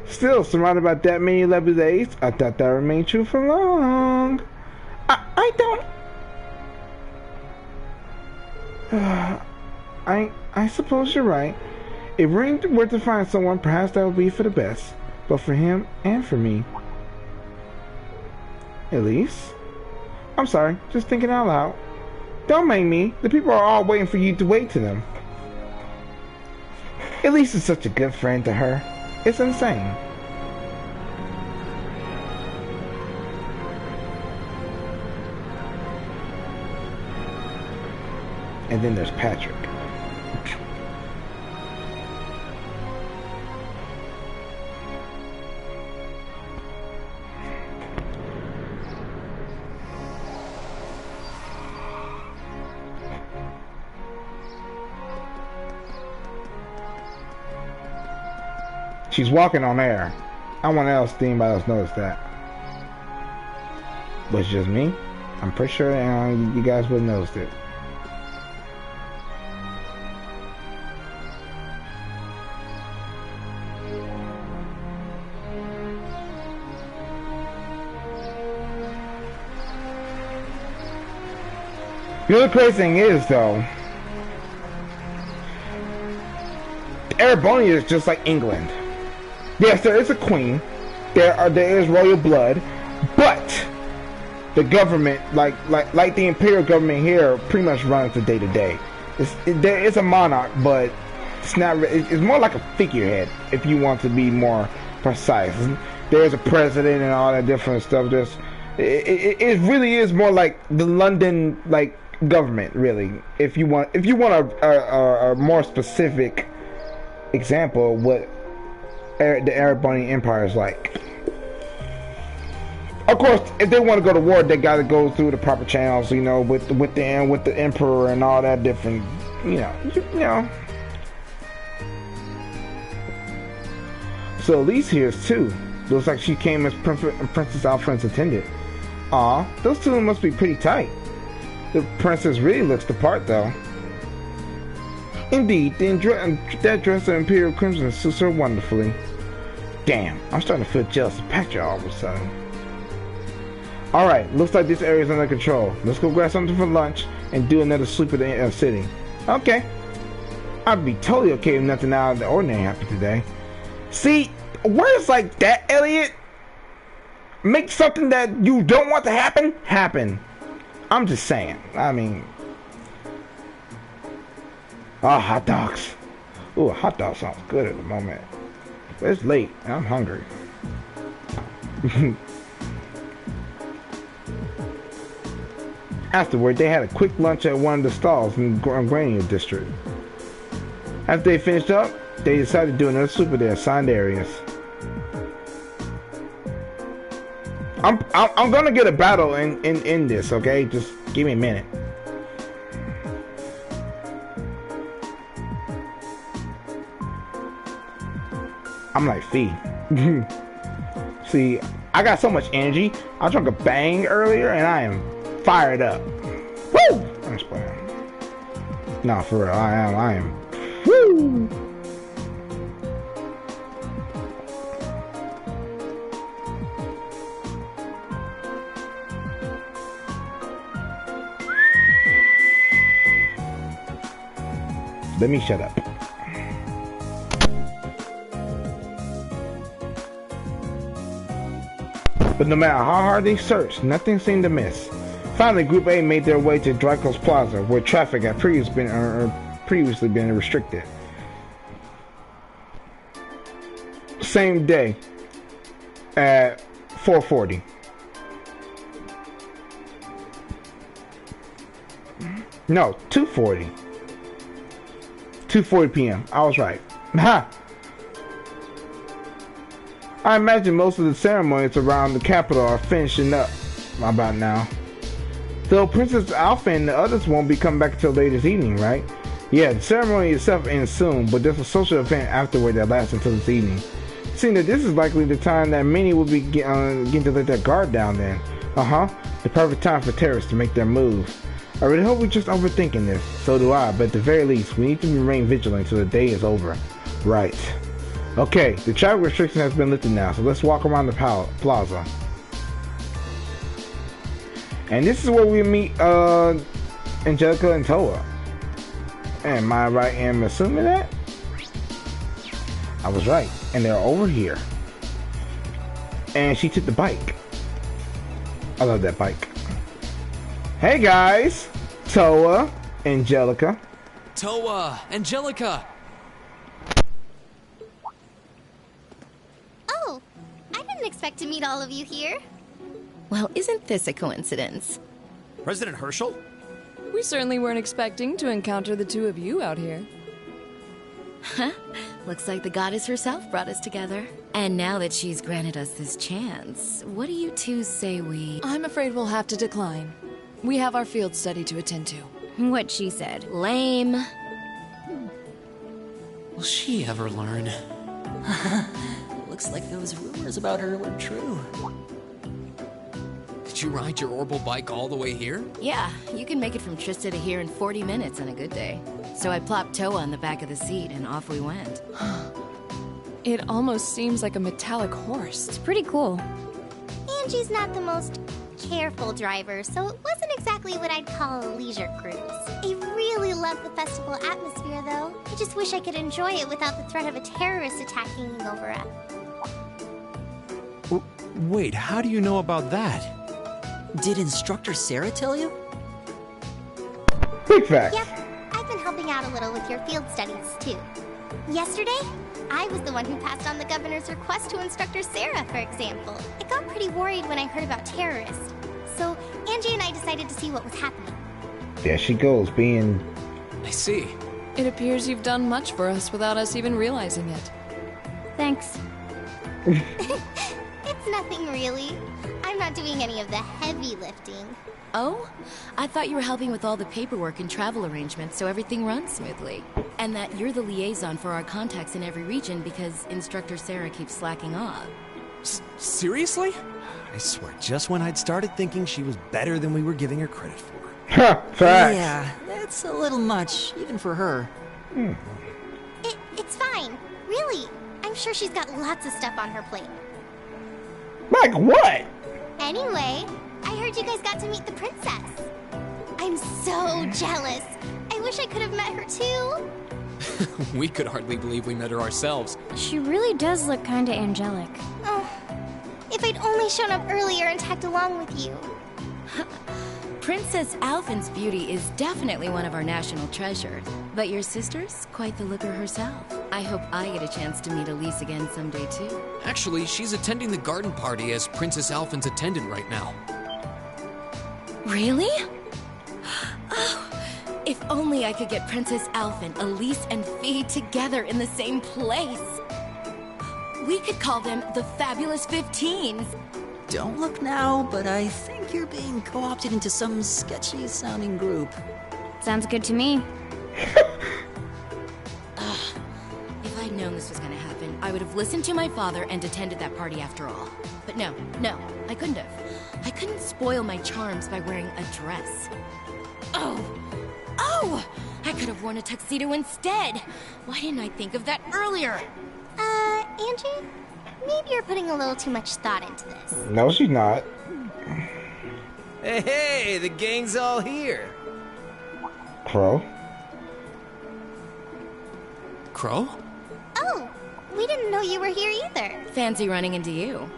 Still, surrounded by that many lebudes, I thought that remained true for long. I don't... I suppose you're right. If we were to find someone, perhaps that would be for the best. But for him and for me. Elise? I'm sorry, just thinking out loud. Don't make me. The people are all waiting for you to wait to them. Elise is such a good friend to her. It's insane. And then there's Patrick. She's walking on air. I want else to anybody else notice that. But it's just me. I'm pretty sure you guys would have noticed it. The other crazy thing is, though, Arabonia is just like England. Yes, there is a queen. There is royal blood, but the government, like the imperial government here, pretty much runs the day to day. There is a monarch, but it's not. It's more like a figurehead, if you want to be more precise. There's a president and all that different stuff. It really is more like the London government, really. If you want a more specific example of what the Arabonian Empire is like. Of course, if they want to go to war, they got to go through the proper channels, you know, with the emperor and all that different, you know. So Elise here is too. Looks like she came as Princess Alfin's attendant. Aw, those two must be pretty tight. The princess really looks the part, though. Indeed, that dress of Imperial Crimson suits her wonderfully. Damn, I'm starting to feel jealous of Patrick all of a sudden. Alright, looks like this area is under control. Let's go grab something for lunch and do another sleep at the city. Okay. I'd be totally okay if nothing out of the ordinary happened today. See, words like that, Elliot, make something that you don't want to happen. I'm just saying. I mean... Oh, hot dogs. Ooh, a hot dog sounds good at the moment. But it's late, and I'm hungry. Afterward, they had a quick lunch at one of the stalls in the Granier district. After they finished up, they decided to do another soup at their assigned areas. I'm gonna get a battle in this, okay? Just give me a minute. I'm like, Fee. See, I got so much energy. I drank a bang earlier and I am fired up. Woo! I'm just playing. No, for real, I am. Woo! Let me shut up. But no matter how hard they searched, nothing seemed to miss. Finally, Group A made their way to Draco's Plaza, where traffic had previously been restricted. same day at 4:40. No, 2:40. 2:40 p.m. I was right. Ha! I imagine most of the ceremonies around the capital are finishing up about now. Though Princess Alfin and the others won't be coming back until late this evening, right? Yeah, the ceremony itself ends soon, but there's a social event afterward that lasts until this evening. Seeing that this is likely the time that many will be getting to let their guard down then. The perfect time for terrorists to make their move. I really hope we're just overthinking this. So do I, but at the very least, we need to remain vigilant until the day is over. Right. Okay, the traffic restriction has been lifted now, so let's walk around the plaza. And this is where we meet Angelica and Toa. Am I right in assuming that? I was right. And they're over here. And she took the bike. I love that bike. Hey guys! Toa, Angelica. Toa, Angelica! Oh, I didn't expect to meet all of you here. Well, isn't this a coincidence? President Herschel? We certainly weren't expecting to encounter the two of you out here. Huh? Looks like the goddess herself brought us together. And now that she's granted us this chance, what do you two say we... I'm afraid we'll have to decline. We have our field study to attend to. What she said. Lame. Will she ever learn? Looks like those rumors about her were true. Did you ride your orbital bike all the way here? Yeah, you can make it from Trista to here in 40 minutes on a good day. So I plopped Toa on the back of the seat and off we went. It almost seems like a metallic horse. It's pretty cool. Angie's not the most careful driver, so it wasn't exactly what I'd call a leisure cruise. I really love the festival atmosphere, though. I just wish I could enjoy it without the threat of a terrorist attack hanging over us. Wait, how do you know about that? Did Instructor Sarah tell you? Big fact. Yep, I've been helping out a little with your field studies, too. Yesterday, I was the one who passed on the governor's request to Instructor Sarah, for example. I got pretty worried when I heard about terrorists. So, Angie and I decided to see what was happening. There she goes, being... I see. It appears you've done much for us without us even realizing it. Thanks. It's nothing really. I'm not doing any of the heavy lifting. Oh? I thought you were helping with all the paperwork and travel arrangements so everything runs smoothly. And that you're the liaison for our contacts in every region because Instructor Sarah keeps slacking off. Seriously? I swear, just when I'd started thinking she was better than we were giving her credit for. Ha! Facts! Yeah, that's a little much, even for her. It's fine. Really. I'm sure she's got lots of stuff on her plate. Like what? Anyway, I heard you guys got to meet the princess. I'm so jealous. I wish I could have met her too. We could hardly believe we met her ourselves. She really does look kinda angelic. Oh, if I'd only shown up earlier and tagged along with you. Princess Alfin's beauty is definitely one of our national treasures. But your sister's quite the looker herself. I hope I get a chance to meet Elise again someday too. Actually, she's attending the garden party as Princess Alfin's attendant right now. Really? Oh, if only I could get Princess Alfin, Elise, and Fee together in the same place. We could call them the Fabulous 15s. Don't look now, but I think you're being co-opted into some sketchy-sounding group. Sounds good to me. If I'd known this was gonna happen, I would have listened to my father and attended that party after all. But no, I couldn't have. I couldn't spoil my charms by wearing a dress. Oh! I could have worn a tuxedo instead! Why didn't I think of that earlier? Angie? Maybe you're putting a little too much thought into this. No, she's not. Hey, the gang's all here. Crow? Crow? Oh, we didn't know you were here either. Fancy running into you.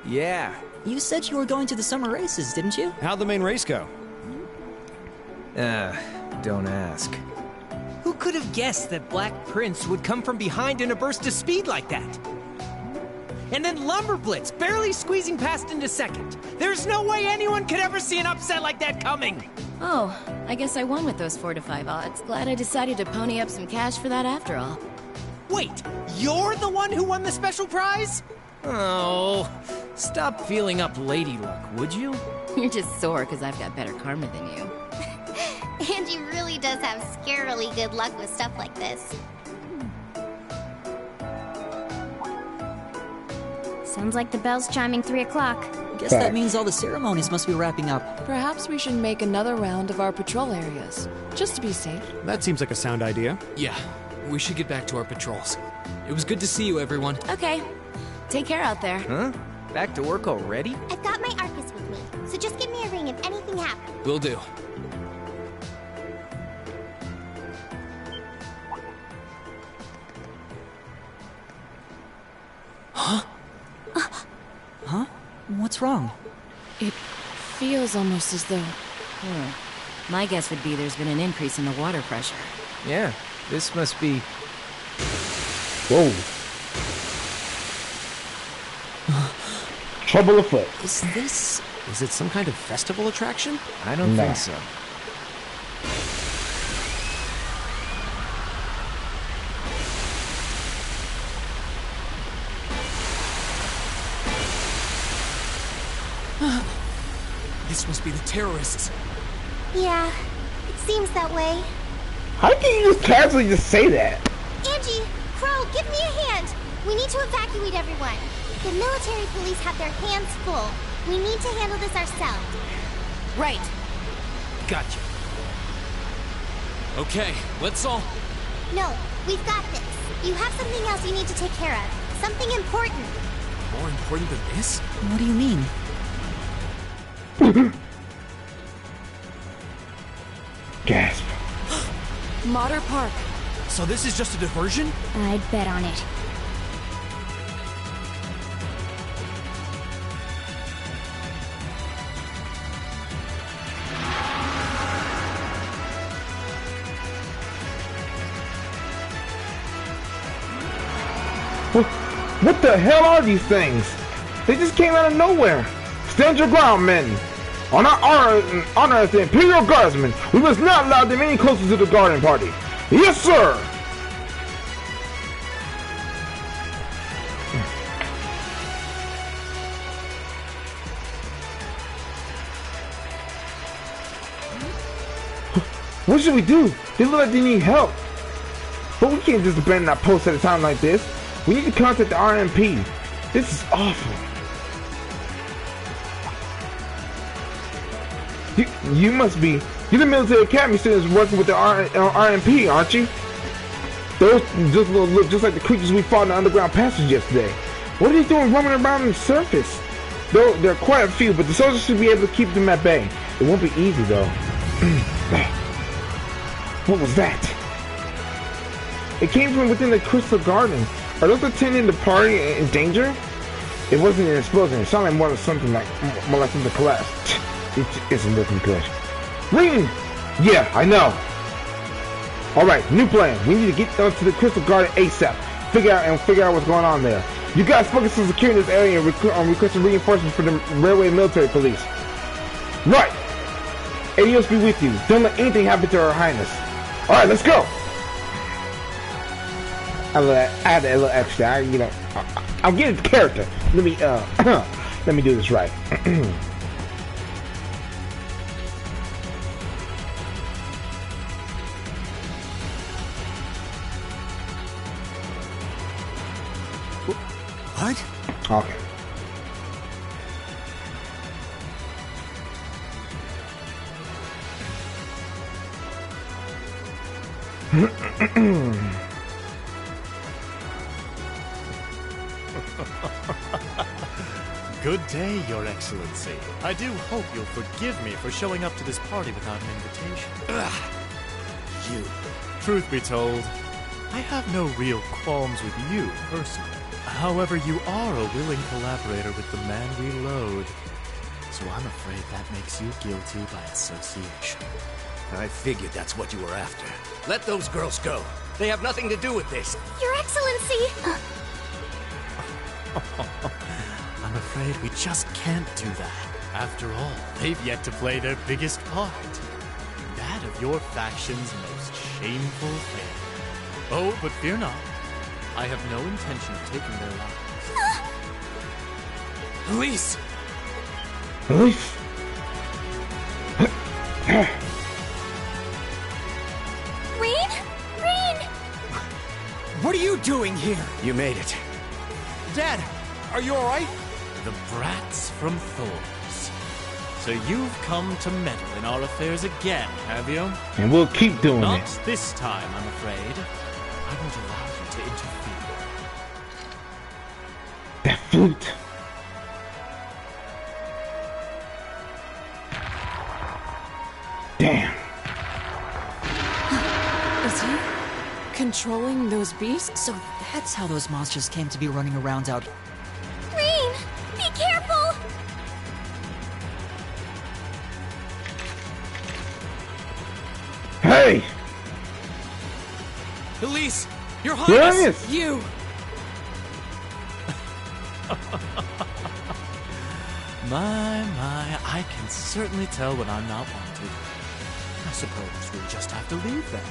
Yeah. You said you were going to the summer races, didn't you? How'd the main race go? Don't ask. Who could have guessed that Black Prince would come from behind in a burst of speed like that? and then Lumber Blitz barely squeezing past into second. There's no way anyone could ever see an upset like that coming. Oh, I guess I won with those 4 to 5 odds. Glad I decided to pony up some cash for that after all. Wait, you're the one who won the special prize? Oh, stop feeling up lady luck, would you? You're just sore because I've got better karma than you. Angie really does have scarily good luck with stuff like this. Sounds like the bell's chiming 3 o'clock. Guess that means all the ceremonies must be wrapping up. Perhaps we should make another round of our patrol areas, just to be safe. That seems like a sound idea. Yeah, we should get back to our patrols. It was good to see you, everyone. Okay. Take care out there. Huh? Back to work already? I've got my Arcus with me, so just give me a ring if anything happens. Will do. Huh? What's wrong? It feels almost as though... My guess would be there's been an increase in the water pressure. Yeah, this must be... Whoa. Trouble afoot. Is it some kind of festival attraction? I don't think so. This must be the terrorists. Yeah, it seems that way. How can you just casually just say that? Angie, Crow, give me a hand. We need to evacuate everyone. The military police have their hands full. We need to handle this ourselves. Right. Gotcha. Okay, let's all... No, we've got this. You have something else you need to take care of. Something important. More important than this? What do you mean? Gasp. Motter Park. So this is just a diversion? I'd bet on it. What the hell are these things? They just came out of nowhere. Stand your ground, men. On our honor as the Imperial Guardsmen, we must not allow them any closer to the garden party. Yes, sir! What should we do? They look like they need help. But we can't just abandon our post at a time like this. We need to contact the RMP. This is awful. You must be. You're the military academy students working with the RMP, aren't you? Those just look just like the creatures we fought in the underground passage yesterday. What are they doing roaming around on the surface? Though there are quite a few, but the soldiers should be able to keep them at bay. It won't be easy though. What was that? It came from within the Crystal Garden. Are those attending the party in danger? It wasn't an explosion. It sounded more like something collapsed. It isn't looking good. Ring! Yeah, I know. Alright, new plan. We need to get down to the Crystal Garden ASAP. Figure out what's going on there. You guys focus on securing this area and requesting reinforcements for the railway military police. Right! Adios be with you. Don't let anything happen to Her Highness. Alright, let's go! I add a little extra. I'll get into character. Let me do this right. What? Okay. Good day, Your Excellency. I do hope you'll forgive me for showing up to this party without an invitation. Ugh. You. Truth be told, I have no real qualms with you, personally. However, you are a willing collaborator with the man we loathe. So I'm afraid that makes you guilty by association. I figured that's what you were after. Let those girls go. They have nothing to do with this. Your Excellency! I'm afraid we just can't do that. After all, they've yet to play their biggest part. That of your faction's most shameful failure. Oh, but fear not. I have no intention of taking their lives. Elise! Elise? Rean? Rean! What are you doing here? You made it. Dad, are you alright? The brats from Thor's. So you've come to meddle in our affairs again, have you? And we'll keep doing Not it. this time, I'm afraid. I won't allow you to interfere. That flute. Damn. Is he controlling those beasts? So that's how those monsters came to be running around out. Rean! Be careful! Hey! Elise! Your There Highness! it is! You! My, I can certainly tell when I'm not wanted. I suppose we'll just have to leave then.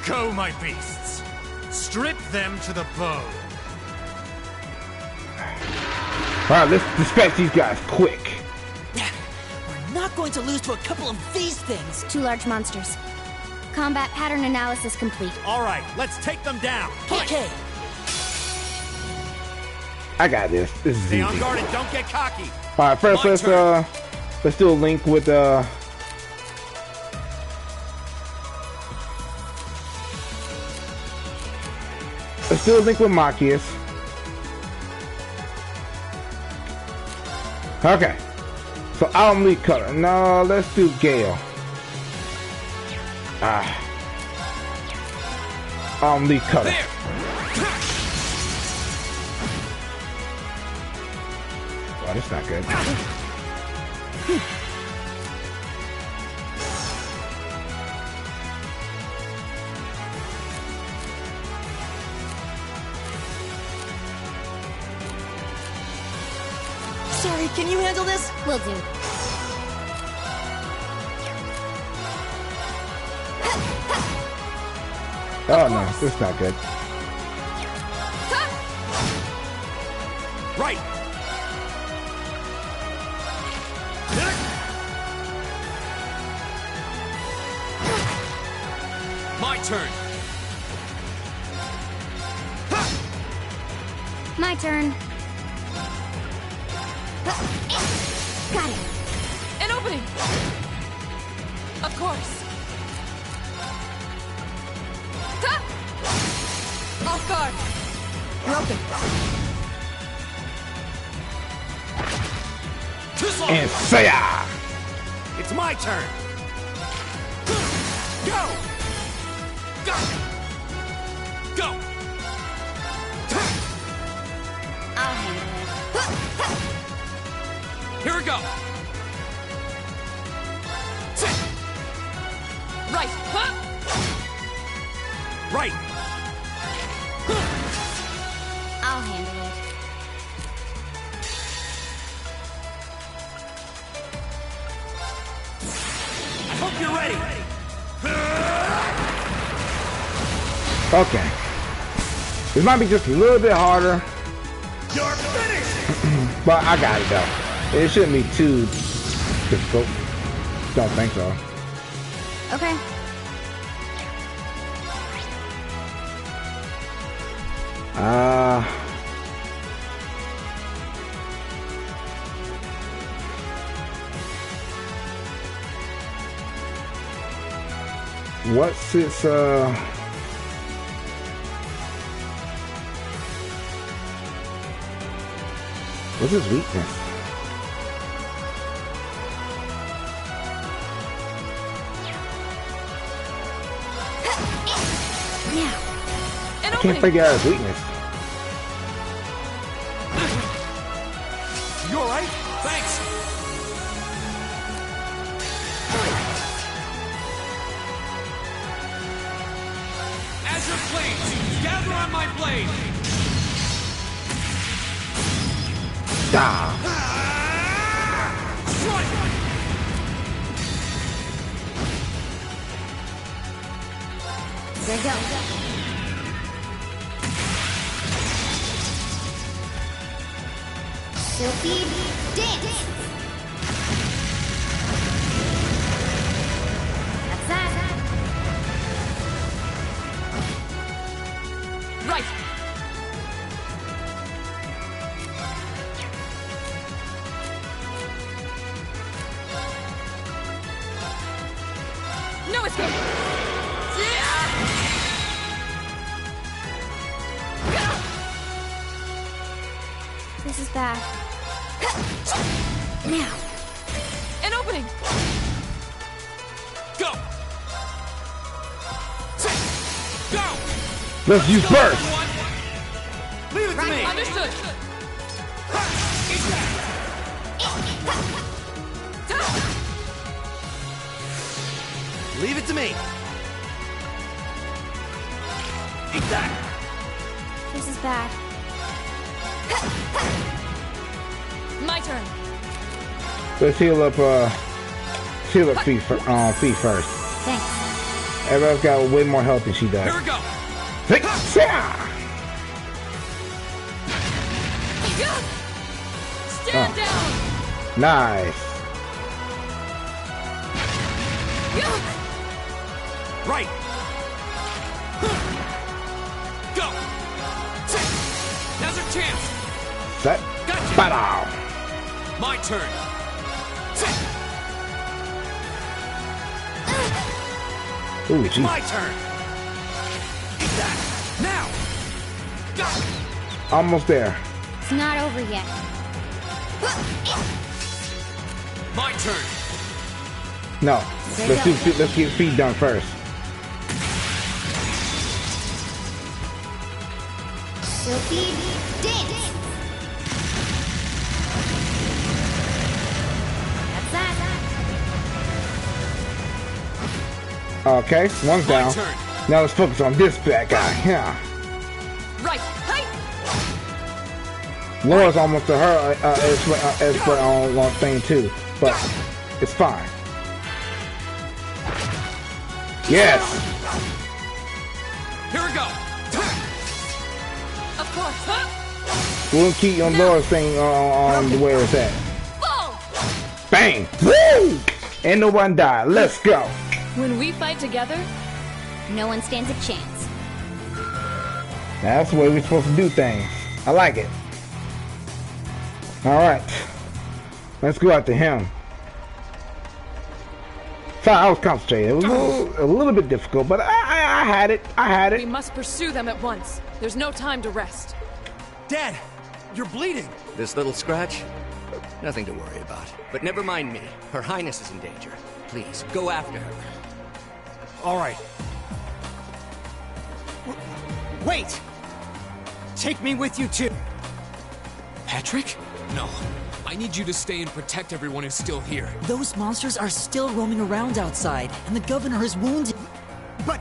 Go, my beasts! Strip them to the bone! Alright, let's dispatch these guys quick. We're not going to lose to a couple of these things. 2 large monsters. Combat pattern analysis complete. Alright, let's take them down! Okay. I got this. This is Stay easy. on guard and don't get cocky! Alright, first My turn. let's do a link with let's do a link with Machias. Okay. So I'll lead color. No, let's do Gale. I'll lead color. There! Oh, that's not good. Sorry, can you handle this? Will do. Oh no, this is not good. Right! My turn! My turn. Got it. An opening! Of course. Ha! Off guard. You're open. And say It's my turn! Go! Go! Go! I'll handle it. Here we go! Right! Huh? Right! I'll handle it. I hope you're ready! Okay. This might be just a little bit harder, You're finished! but I got it though. It shouldn't be too difficult. Don't think so. Okay. What's its what's his weakness? An I can't opening! figure out his weakness. You alright? Thanks! Azure Flames! Gather on my blade! Da. Strike! There you go. Silky dance. That's that. Right. No escape. This is bad. Now. An opening. Go! Go! Let's use burst. Leave it to me! Understood. Eat that! Leave it to me! Eat that! This is bad. My turn. Let's heal up feet first. Thanks. Everybody's got way more health than she does. Here we go! Stand down. Nice. Right! Go! Now's our chance! Set. Gotcha! Ba-dow. My turn! Ooh, It's geez. my turn! Eat that! Now! Go! Almost there. It's not over yet. My turn! No. Let's get feet done first. Silky dance. That's that. Okay, one's My down. turn! Now let's focus on this bad guy. Yeah. Right. Hey. Laura's almost to her expert on thing too, but it's fine. Yes. Here we go! Of course. Huh? We'll keep on Laura's thing on the where it's at. Fall. Bang! Woo! And no one died. Let's go. When we fight together, No one stands a chance. That's the way we're supposed to do things. I like it. Alright. Let's go after him. Sorry, I was concentrating. It was a little bit difficult, but I had it. I had we it. must pursue them at once. There's no time to rest. Dad, you're bleeding. This little scratch? Nothing to worry about. But never mind me. Her Highness is in danger. Please, go after her. All right. Wait! Take me with you too. Patrick? No. I need you to stay and protect everyone who's still here. Those monsters are still roaming around outside, and the governor is wounded. But...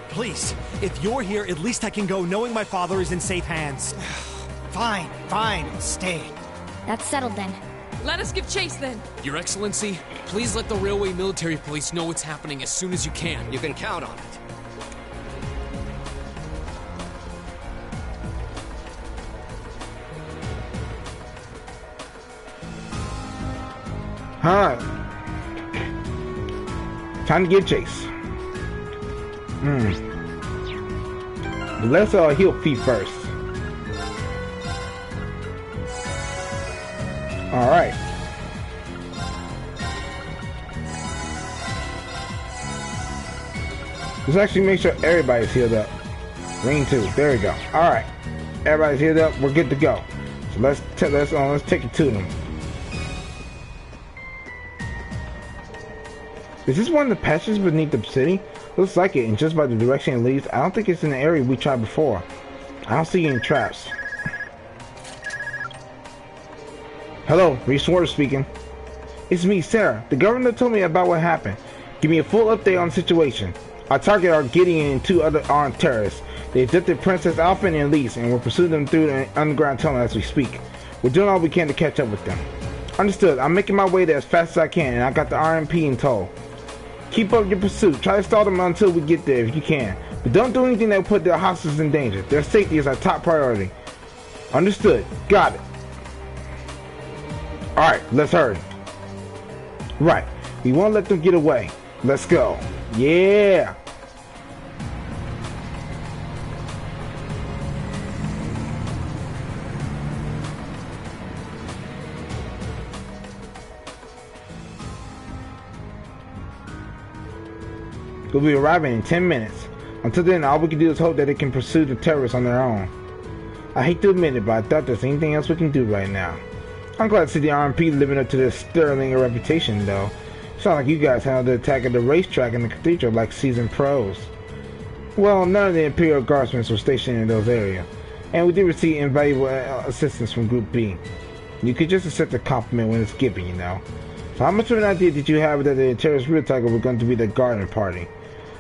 Please, if you're here, at least I can go knowing my father is in safe hands. Fine, stay. That's settled then. Let us give chase then. Your Excellency, please let the Railway Military Police know what's happening as soon as you can. You can count on it. Alright. Time to give chase. Let's heal feet first. Alright. Let's actually make sure everybody's healed up. Ring 2. There we go. Alright. Everybody's healed up. We're good to go. So let's take it to them. Is this one of the patches beneath the city? Looks like it, and just by the direction it leads, I don't think it's in the area we tried before. I don't see any traps. Hello, Resource speaking. It's me, Sarah. The governor told me about what happened. Give me a full update on the situation. Our target are Gideon and 2 other armed terrorists. They abducted Princess Alfin and Elise, and we're pursuing them through the underground tunnel as we speak. We're doing all we can to catch up with them. Understood. I'm making my way there as fast as I can, and I got the RMP in tow. Keep up your pursuit. Try to stall them until we get there if you can. But don't do anything that will put their hostages in danger. Their safety is our top priority. Understood. Got it. Alright, let's hurry. Right. We won't let them get away. Let's go. Yeah! We'll be arriving in 10 minutes. Until then, all we can do is hope that they can pursue the terrorists on their own. I hate to admit it, but I doubt there's anything else we can do right now. I'm glad to see the RMP living up to their sterling reputation, though. Sound like you guys handled the attack at the racetrack and the cathedral like seasoned pros. Well, none of the Imperial Guardsmen were stationed in those areas, and we did receive invaluable assistance from Group B. You could just accept the compliment when it's given, you know. So how much of an idea did you have that the terrorist real target were going to be the garden party?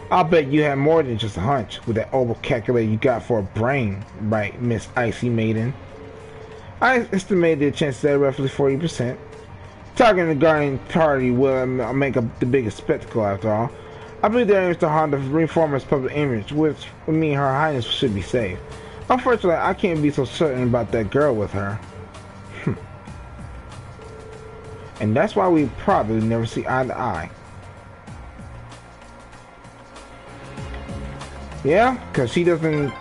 I'll bet you had more than just a hunch with that oval calculator you got for a brain, right, Miss Icy Maiden? I estimated the chances at roughly 40%. Targeting the garden party will make up the biggest spectacle after all. I believe their aim is to harm the reformer's public image, which would mean Her Highness should be safe. Unfortunately, I can't be so certain about that girl with her. And that's why we probably never see eye to eye. Yeah, because she doesn't...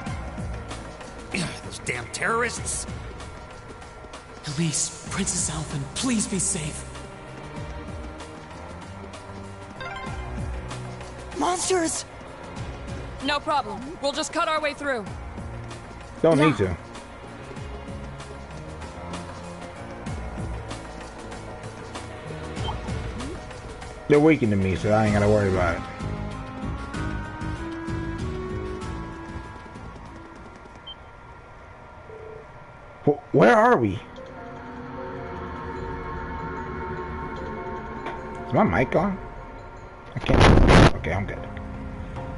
Those damn terrorists! Elise, Princess Alfin, please be safe. Monsters! No problem. We'll just cut our way through. Don't need to. They're weakened to me, so I ain't gotta worry about it. Where are we? Is my mic on? I can't. Okay, I'm good.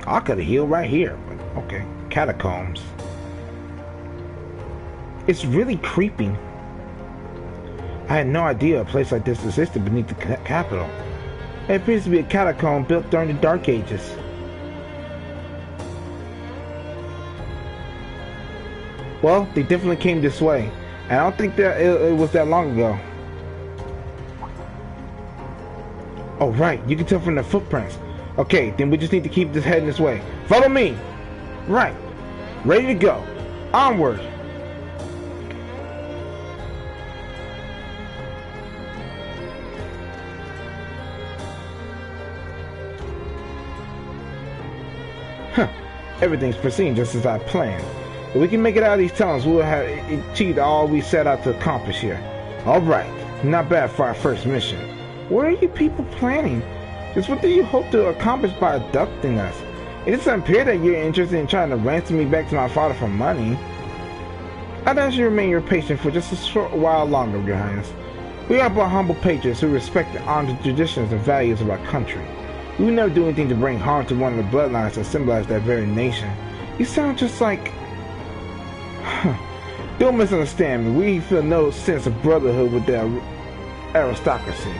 I could have healed right here, but okay. Catacombs. It's really creepy. I had no idea a place like this existed beneath the capital. It appears to be a catacomb built during the Dark Ages. Well, they definitely came this way. And I don't think that it was that long ago. Oh, right. You can tell from the footprints. Okay, then we just need to keep this heading this way. Follow me! Right. Ready to go. Onward! Huh. Everything's proceeding just as I planned. If we can make it out of these tunnels, we'll have achieved all we set out to accomplish here. Alright, not bad for our first mission. What are you people planning? Just what do you hope to accomplish by abducting us? It doesn't appear that you're interested in trying to ransom me back to my father for money. I'd ask you to remain your patient for just a short while longer, Your Highness. We are but humble patrons who respect and honor the traditions and values of our country. We would never do anything to bring harm to one of the bloodlines that symbolize that very nation. You sound just like... Don't misunderstand me. We feel no sense of brotherhood with the aristocracy.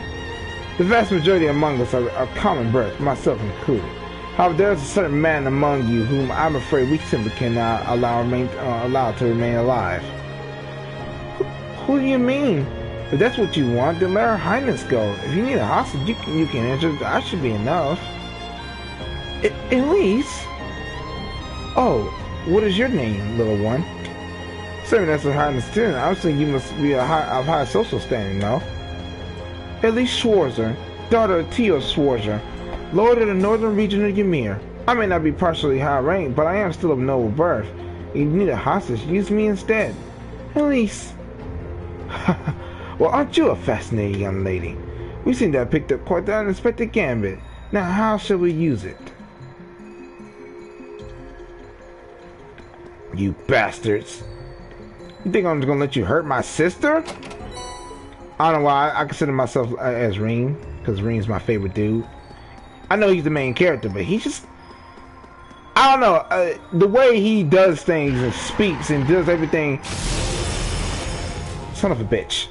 The vast majority among us are common birth, myself included. However, there is a certain man among you whom I'm afraid we simply cannot allow to remain alive. Who do you mean? If that's what you want, then let Her Highness go. If you need a hostage, you can enter. That should be enough. Elise? Oh, what is your name, little one? Serving as Her Highness student, obviously you must be of high social standing, no? Elise Schwarzer, daughter of Tio Schwarzer, Lord of the Northern Region of Ymir. I may not be partially high ranked, but I am still of noble birth. If you need a hostage, use me instead. Elise. Well, aren't you a fascinating young lady? We seem to have picked up quite the unexpected gambit. Now, how shall we use it? You bastards. You think I'm just gonna let you hurt my sister? I don't know why I consider myself as Reem, because Reem's my favorite dude. I know he's the main character, but he's just I don't know, the way he does things and speaks and does everything. Son of a bitch.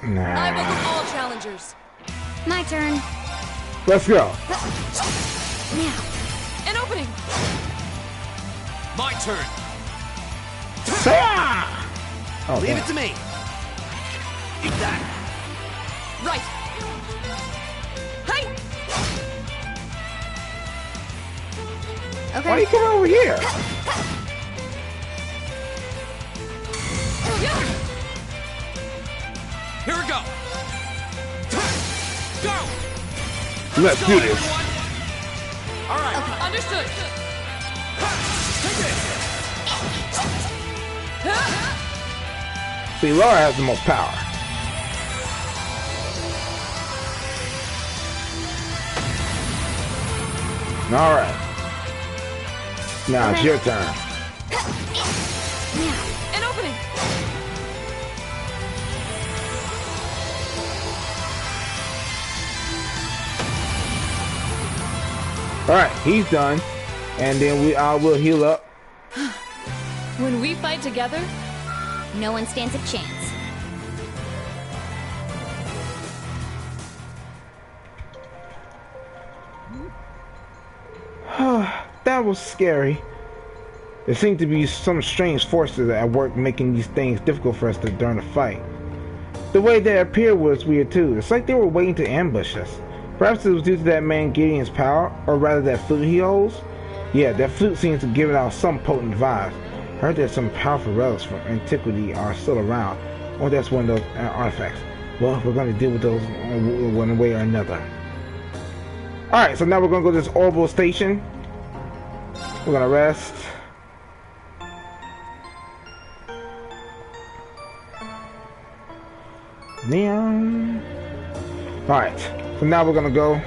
Nah. I welcome all challengers. My turn. Let's go. Now. An opening. My turn. Oh, Leave damn. it to me. Eat that. Right. Hi. Okay. Why you come over here? Here we go. Go. Let's do this. All right. Okay. Understood. Take it. See, Laura has the most power. All right. Now it's your turn. An opening. All right, he's done, and then will heal up. When we fight together, No one stands a chance. That was scary. There seemed to be some strange forces at work making these things difficult for us during the fight. The way they appeared was weird too. It's like they were waiting to ambush us. Perhaps it was due to that man Gideon's power, or rather that flute he holds. Yeah, that flute seems to give out some potent vibes. I heard that some powerful relics from antiquity are still around, or that's one of those artifacts. Well, we're going to deal with those one way or another. Alright, so now we're going to go to this orbital station. We're going to rest. Neon. Alright, so now we're going to go.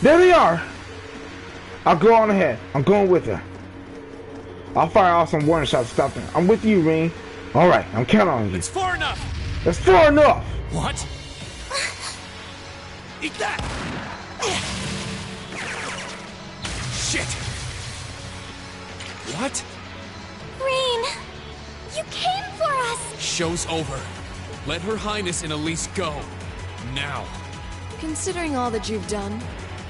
There they are! I'll go on ahead. I'm going with her. I'll fire off some warning shots to stop them. I'm with you, Ring. Alright, I'm counting on you. It's far enough. That's far enough! What? Eat that! Shit! What? Rain, you came for us! Show's over. Let Her Highness and Elise go. Now. considering all that you've done,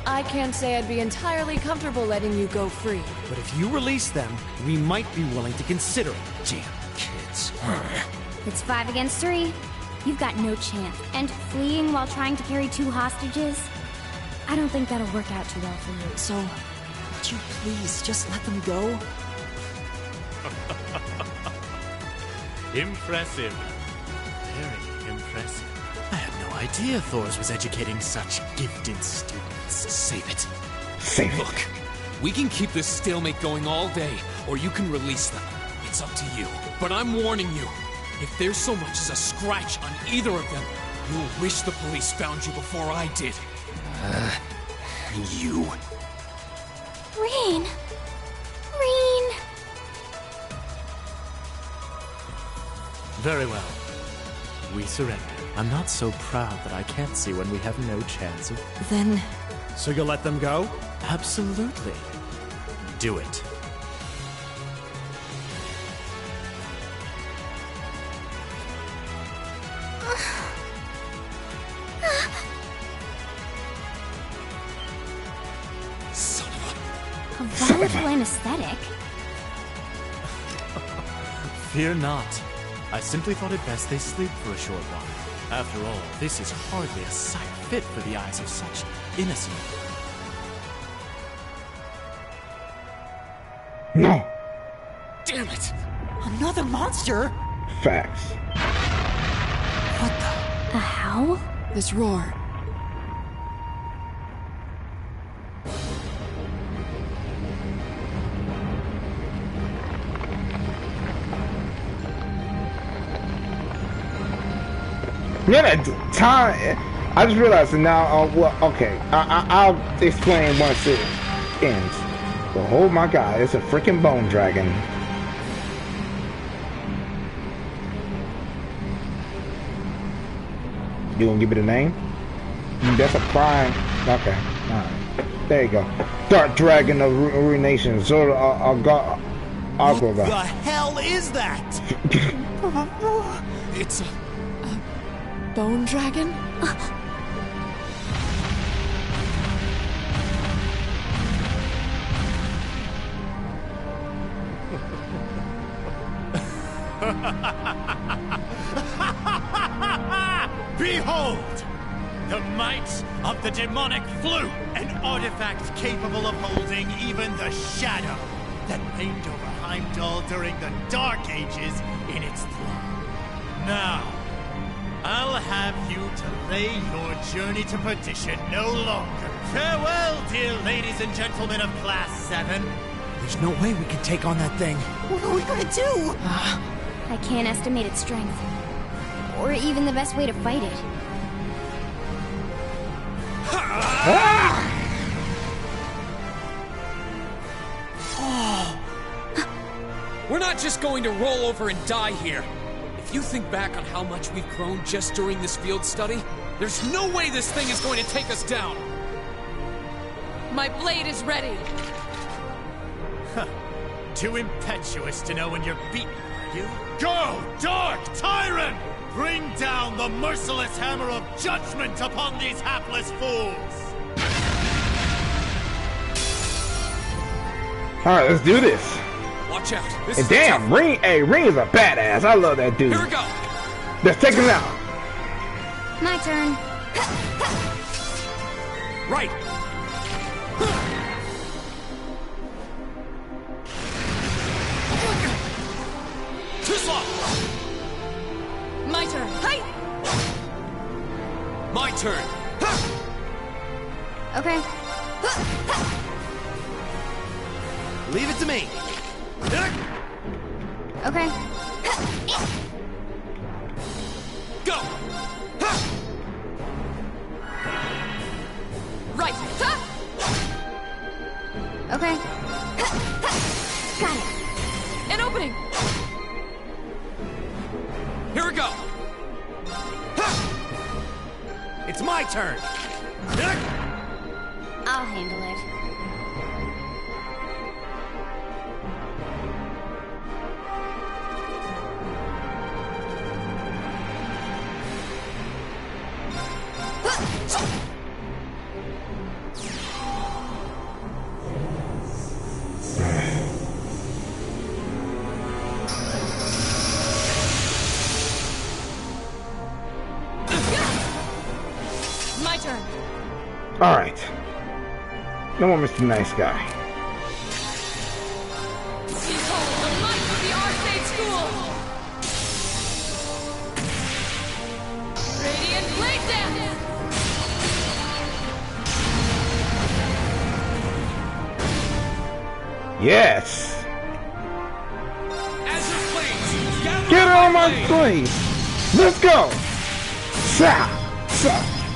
I can't say I'd be entirely comfortable letting you go free. But if you release them, we might be willing to consider it. Damn kids. It's 5 against 3. You've got no chance. And fleeing while trying to carry 2 hostages? I don't think that'll work out too well for you. So, would you please just let them go? Impressive. Very impressive. I had no idea Thors was educating such gifted students. Save it. Save it. Look, we can keep this stalemate going all day, or you can release them. It's up to you. But I'm warning you, if there's so much as a scratch on either of them, you'll wish the police found you before I did. You. Rain! Rain! Very well. We surrender. I'm not so proud that I can't see when we have no chance of... Then... So you'll let them go? Absolutely. Do it. A volatile anesthetic? Fear not. I simply thought it best they sleep for a short while. After all, this is hardly a sight fit for the eyes of such innocent... No! Damn it! Another monster? Facts. What the... A howl? This roar. Yeah, that time. I just realized that now. Well, okay. I'll explain once it ends. But oh my God, it's a freaking bone dragon. You gonna give me the name? That's a prime. Okay. Alright. There you go. Dark Dragon of Ruination. Zora What Agora. the hell is that? It's a... Bone dragon? Behold! The might of the demonic flute! An artifact capable of holding even the shadow that reigned over Heimdall during the Dark Ages in its throne. Now, I'll have you delay your journey to perdition no longer. Farewell, dear ladies and gentlemen of Class 7. There's no way we can take on that thing. What are we gonna do? I can't estimate its strength. Or even the best way to fight it. We're not just going to roll over and die here. If you think back on how much we've grown just during this field study, there's no way this thing is going to take us down. My blade is ready. Too impetuous to know when you're beaten, are you? Go, Dark Tyrant! Bring down the merciless hammer of judgment upon these hapless fools! Alright, let's do this. Watch out. This And is damn, Ring, hey, Ring is a badass. I love that dude. Here we go. Let's take him out. My turn. Right. Too slow. My turn. Hi. My turn. Okay. Leave it to me. Okay. Go. Right. Okay. Got it. An opening. Here we go. It's my turn. I'll handle it. My turn. Alright. No more Mr. Nice Guy. Behold the might of the Arcade School! Radiant Blade Dance! Yes! As you please. Get on my sleeve! Let's go! Sa! Sa!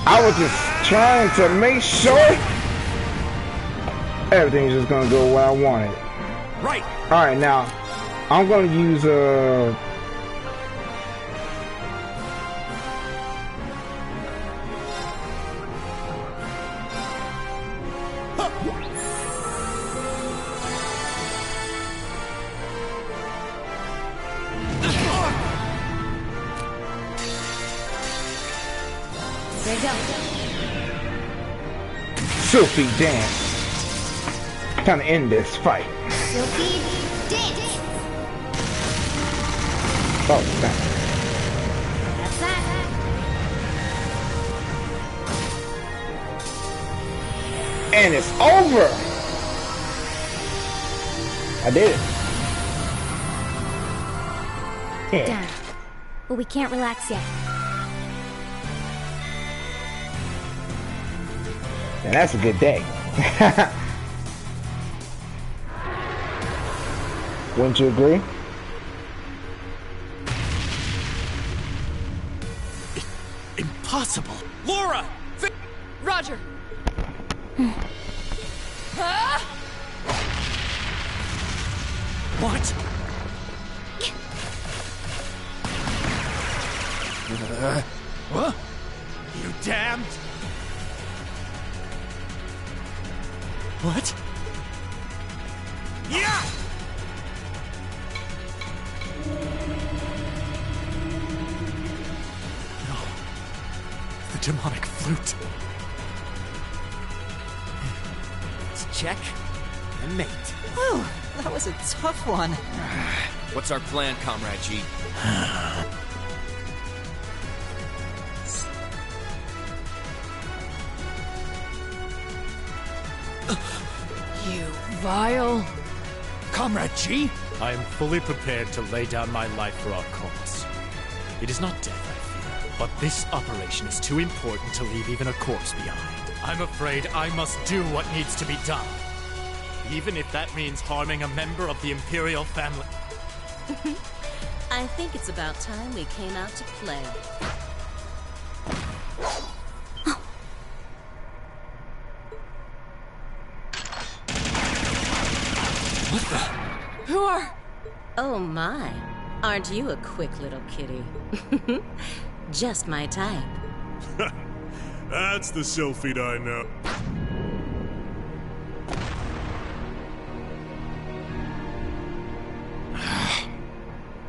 I was just trying to make sure everything's just gonna go where I wanted. Right. Alright, now I'm gonna use There you go. Sophie Dance. Time to end this fight. Silky dance. Oh, snap. That's that. And it's over! I did it. Yeah. Done. But we can't relax yet. And that's a good day. Wouldn't you agree? Impossible. Laura! Roger. What? What? You damned! What? Yeah! No. The demonic flute. Let's check and mate. Whew, that was a tough one. What's our plan, Comrade G? You vile... Comrade G? I am fully prepared to lay down my life for our cause. It is not death I fear, but this operation is too important to leave even a corpse behind. I'm afraid I must do what needs to be done. Even if that means harming a member of the Imperial family. I think it's about time we came out to play. What the? Who are... Oh my. Aren't you a quick little kitty? Just my type. That's the Sylphid I know.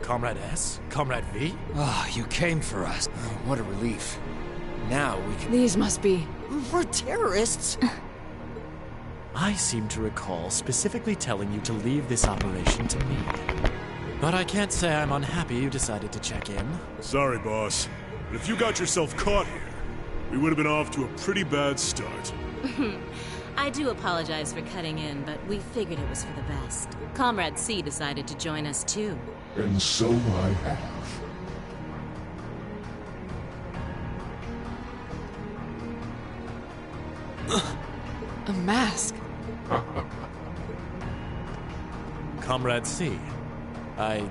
Comrade S? Comrade V? Oh, you came for us. Oh, what a relief. Now we can... These must be... We're terrorists. I seem to recall specifically telling you to leave this operation to me. But I can't say I'm unhappy you decided to check in. Sorry, boss. But if you got yourself caught here, we would have been off to a pretty bad start. I do apologize for cutting in, but we figured it was for the best. Comrade C decided to join us too. And so I have. A mask. Comrade C, I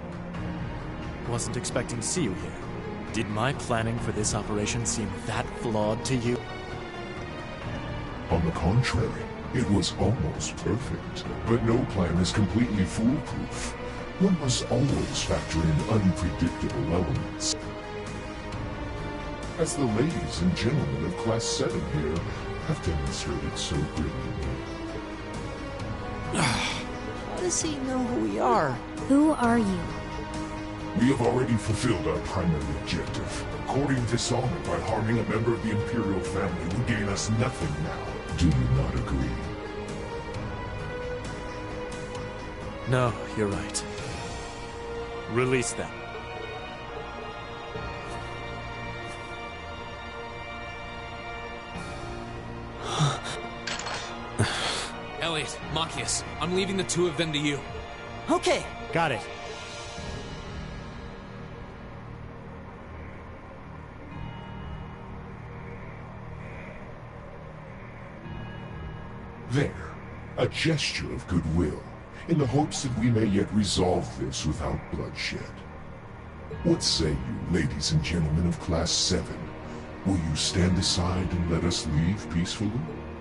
wasn't expecting to see you here. Did my planning for this operation seem that flawed to you? On the contrary, it was almost perfect. But no plan is completely foolproof. One must always factor in unpredictable elements. As the ladies and gentlemen of Class 7 here have demonstrated so brilliantly. How does he know who we are? Who are you? We have already fulfilled our primary objective. Courting dishonor by harming a member of the Imperial family will gain us nothing now. Do you not agree? No, you're right. Release them. Elliot, Machias, I'm leaving the two of them to you. Okay. Got it. There, a gesture of goodwill, in the hopes that we may yet resolve this without bloodshed. What say you, ladies and gentlemen of Class 7? Will you stand aside and let us leave peacefully?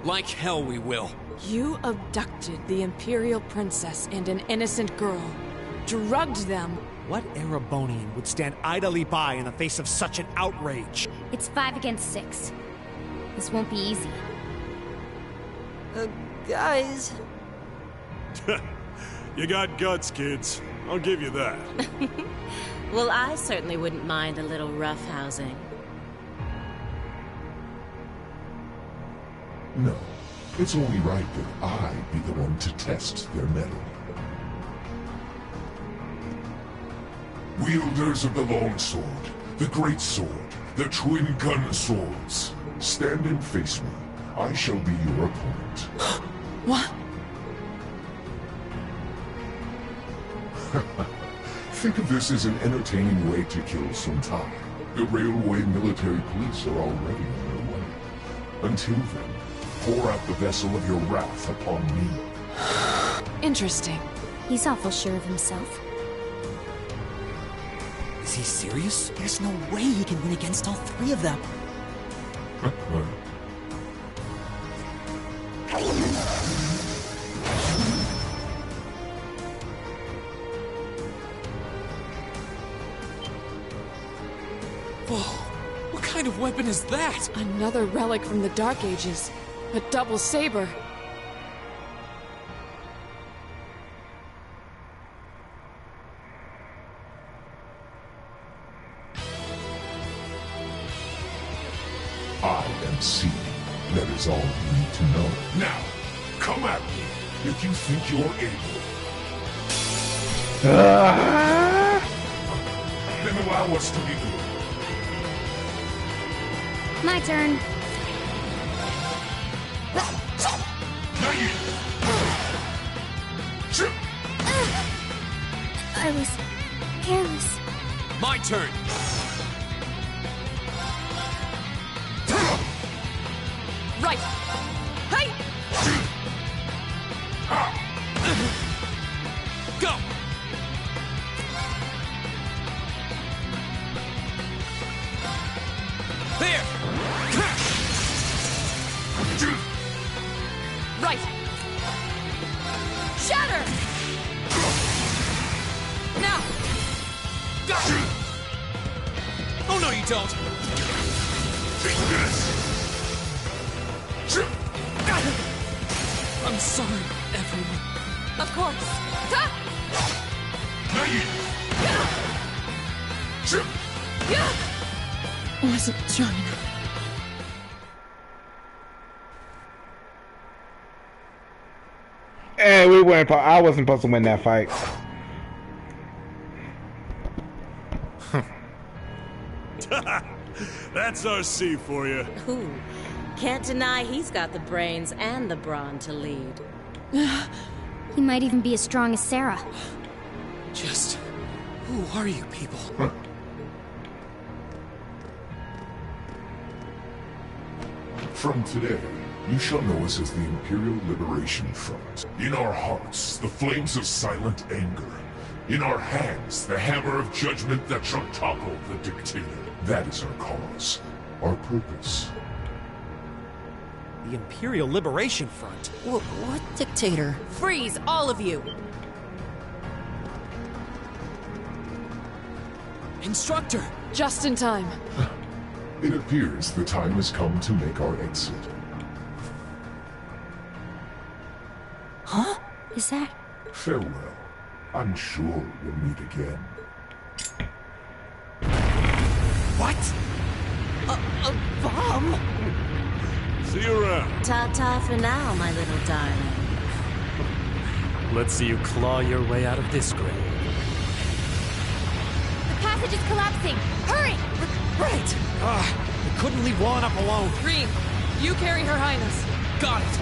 Like hell we will. You abducted the Imperial Princess and an innocent girl. Drugged them. What Erebonian would stand idly by in the face of such an outrage? It's 5 against 6. This won't be easy. Guys... You got guts, kids. I'll give you that. Well, I certainly wouldn't mind a little roughhousing. No. It's only right that I be the one to test their mettle. Wielders of the longsword, the great sword, the twin gun swords, stand and face me. I shall be your opponent. What? Think of this as an entertaining way to kill some time. The railway military police are already on their way. Until then, pour out the vessel of your wrath upon me. Interesting. He's awful sure of himself. Is he serious? There's no way he can win against all three of them. Whoa, what kind of weapon is that? Another relic from the Dark Ages. A double saber. I am Seed. That is all you need to know. Now, come at me if you think you're able. Then allow us to begin. My turn. I was careless. My turn. Right! Hey! Go! There! Right! Shatter! Now! Go! Oh no, you don't! Take this! I'm sorry, everyone. Of course. Wasn't strong enough. Hey, we weren't. I wasn't supposed to win that fight. That's RC for you. Ooh, can't deny he's got the brains and the brawn to lead. He might even be as strong as Sarah. Just... who are you people? From today, you shall know us as the Imperial Liberation Front. In our hearts, the flames of silent anger. In our hands, the hammer of judgment that shall topple the dictator. That is our cause, our purpose. The Imperial Liberation Front? What dictator? Freeze, all of you! Instructor! Just in time. It appears the time has come to make our exit. Huh? Is that... Farewell. I'm sure we'll meet again. What? A bomb? See you around. Ta-ta for now, my little darling. Let's see you claw your way out of this grave. The passage is collapsing! Hurry! Right! We couldn't leave Juan up alone. Green, you carry Her Highness. Got it!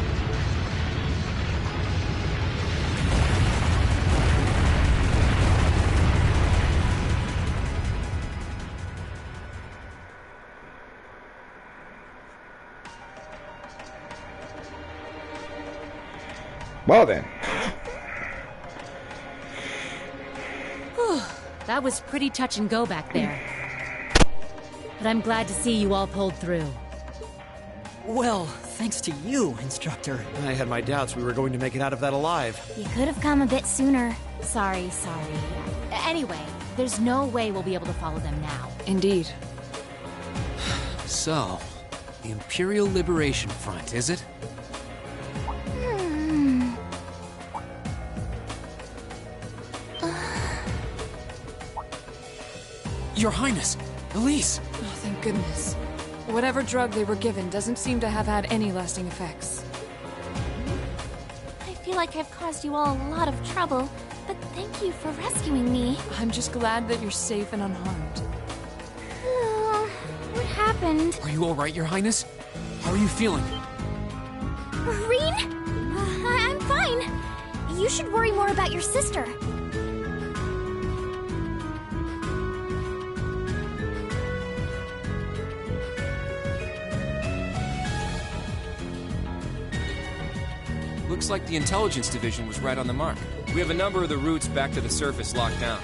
Well then. That was pretty touch and go back there. But I'm glad to see you all pulled through. Well, thanks to you, Instructor. I had my doubts we were going to make it out of that alive. You could have come a bit sooner. Sorry. Anyway, there's no way we'll be able to follow them now. Indeed. So, the Imperial Liberation Front, is it? Your Highness! Elise! Oh, thank goodness. Whatever drug they were given doesn't seem to have had any lasting effects. I feel like I've caused you all a lot of trouble, but thank you for rescuing me. I'm just glad that you're safe and unharmed. What happened? Are you alright, Your Highness? How are you feeling? Reen? I'm fine. You should worry more about your sister. Looks like the intelligence division was right on the mark. We have a number of the routes back to the surface locked down.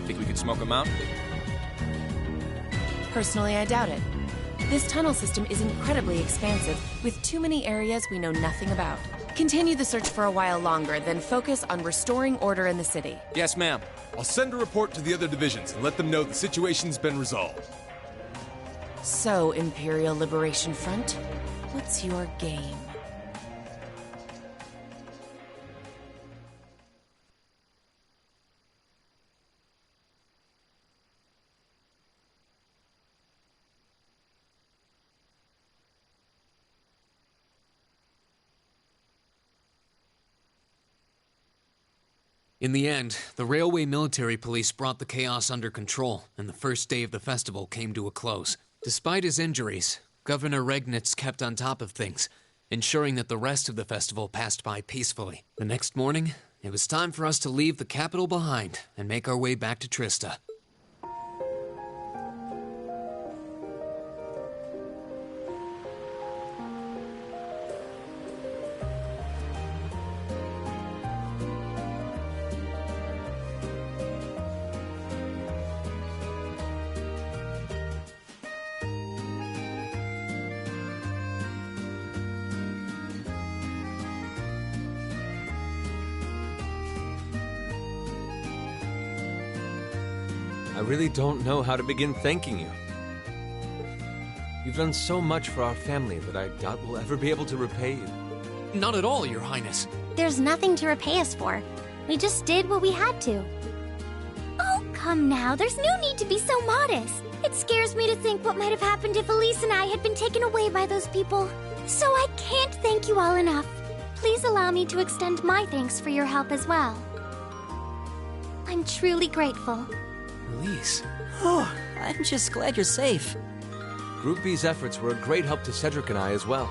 Think we could smoke them out? Personally, I doubt it. This tunnel system is incredibly expansive, with too many areas we know nothing about. Continue the search for a while longer, then focus on restoring order in the city. Yes, ma'am. I'll send a report to the other divisions and let them know the situation's been resolved. So, Imperial Liberation Front, what's your game? In the end, the Railway Military Police brought the chaos under control, and the first day of the festival came to a close. Despite his injuries, Governor Regnitz kept on top of things, ensuring that the rest of the festival passed by peacefully. The next morning, it was time for us to leave the capital behind and make our way back to Trista. I really don't know how to begin thanking you. You've done so much for our family that I doubt we'll ever be able to repay you. Not at all, Your Highness. There's nothing to repay us for. We just did what we had to. Oh, come now. There's no need to be so modest. It scares me to think what might have happened if Elise and I had been taken away by those people. So I can't thank you all enough. Please allow me to extend my thanks for your help as well. I'm truly grateful. Elise. Oh, I'm just glad you're safe. Group B's efforts were a great help to Cedric and I as well.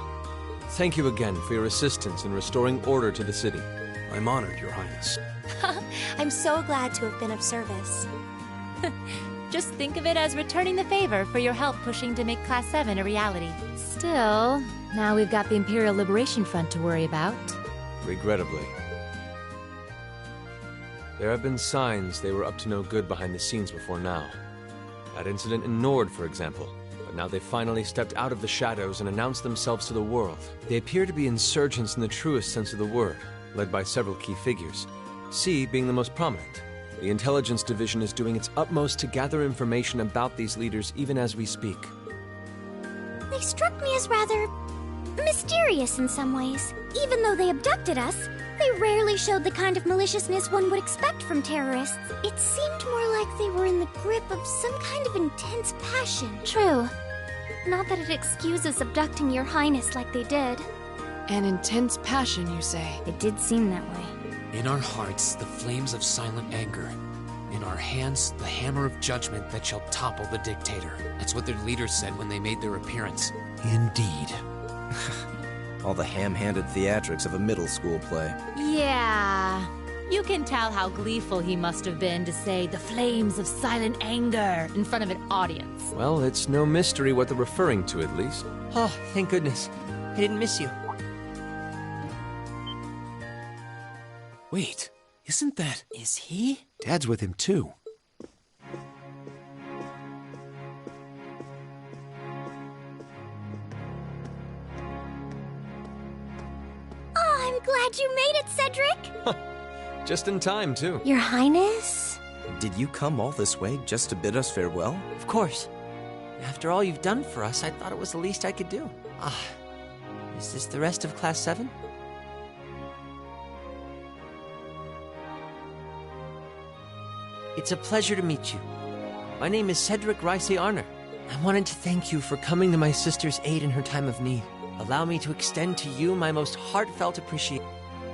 Thank you again for your assistance in restoring order to the city. I'm honored, Your Highness. I'm so glad to have been of service. Just think of it as returning the favor for your help pushing to make Class 7 a reality. Still, now we've got the Imperial Liberation Front to worry about. Regrettably. There have been signs they were up to no good behind the scenes before now. That incident in Nord, for example. But now they've finally stepped out of the shadows and announced themselves to the world. They appear to be insurgents in the truest sense of the word, led by several key figures. C being the most prominent. The intelligence division is doing its utmost to gather information about these leaders even as we speak. They struck me as rather mysterious in some ways. Even though they abducted us, they rarely showed the kind of maliciousness one would expect from terrorists. It seemed more like they were in the grip of some kind of intense passion. True. Not that it excuses abducting Your Highness like they did. An intense passion, you say? It did seem that way. In our hearts, the flames of silent anger. In our hands, the hammer of judgment that shall topple the dictator. That's what their leaders said when they made their appearance. Indeed. All the ham-handed theatrics of a middle school play. Yeah. You can tell how gleeful he must have been to say the flames of silent anger in front of an audience. Well, it's no mystery what they're referring to, at least. Oh, thank goodness. I didn't miss you. Wait, isn't that... Is he? Dad's with him, too. I'm glad you made it, Cedric! Just in time, too. Your Highness? Did you come all this way just to bid us farewell? Of course. After all you've done for us, I thought it was the least I could do. Is this the rest of Class 7? It's a pleasure to meet you. My name is Cedric Rice Arner. I wanted to thank you for coming to my sister's aid in her time of need. Allow me to extend to you my most heartfelt appreciation.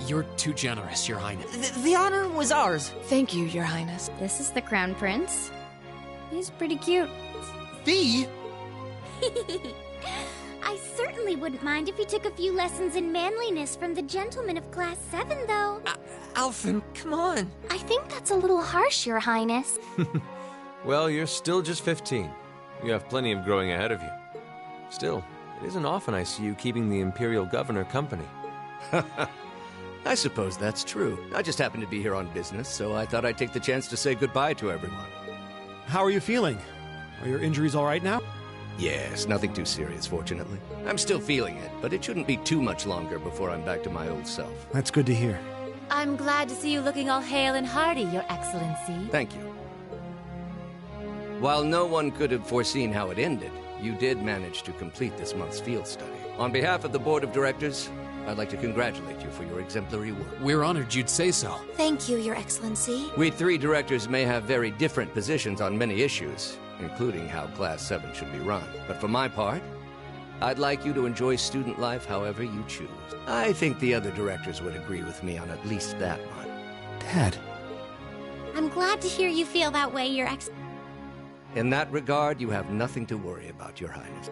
You're too generous, Your Highness. The honor was ours. Thank you, Your Highness. This is the Crown Prince. He's pretty cute. Fee? I certainly wouldn't mind if he took a few lessons in manliness from the gentlemen of Class 7, though. Alfin, come on. I think that's a little harsh, Your Highness. Well, you're still just 15. You have plenty of growing ahead of you. Still, it isn't often I see you keeping the Imperial Governor company. I suppose that's true. I just happened to be here on business, so I thought I'd take the chance to say goodbye to everyone. How are you feeling? Are your injuries all right now? Yes, nothing too serious, fortunately. I'm still feeling it, but it shouldn't be too much longer before I'm back to my old self. That's good to hear. I'm glad to see you looking all hale and hearty, Your Excellency. Thank you. While no one could have foreseen how it ended, you did manage to complete this month's field study. On behalf of the board of directors, I'd like to congratulate you for your exemplary work. We're honored you'd say so. Thank you, Your Excellency. We three directors may have very different positions on many issues, including how Class 7 should be run. But for my part, I'd like you to enjoy student life however you choose. I think the other directors would agree with me on at least that one. Dad. I'm glad to hear you feel that way, Your Ex. In that regard, you have nothing to worry about, Your Highness.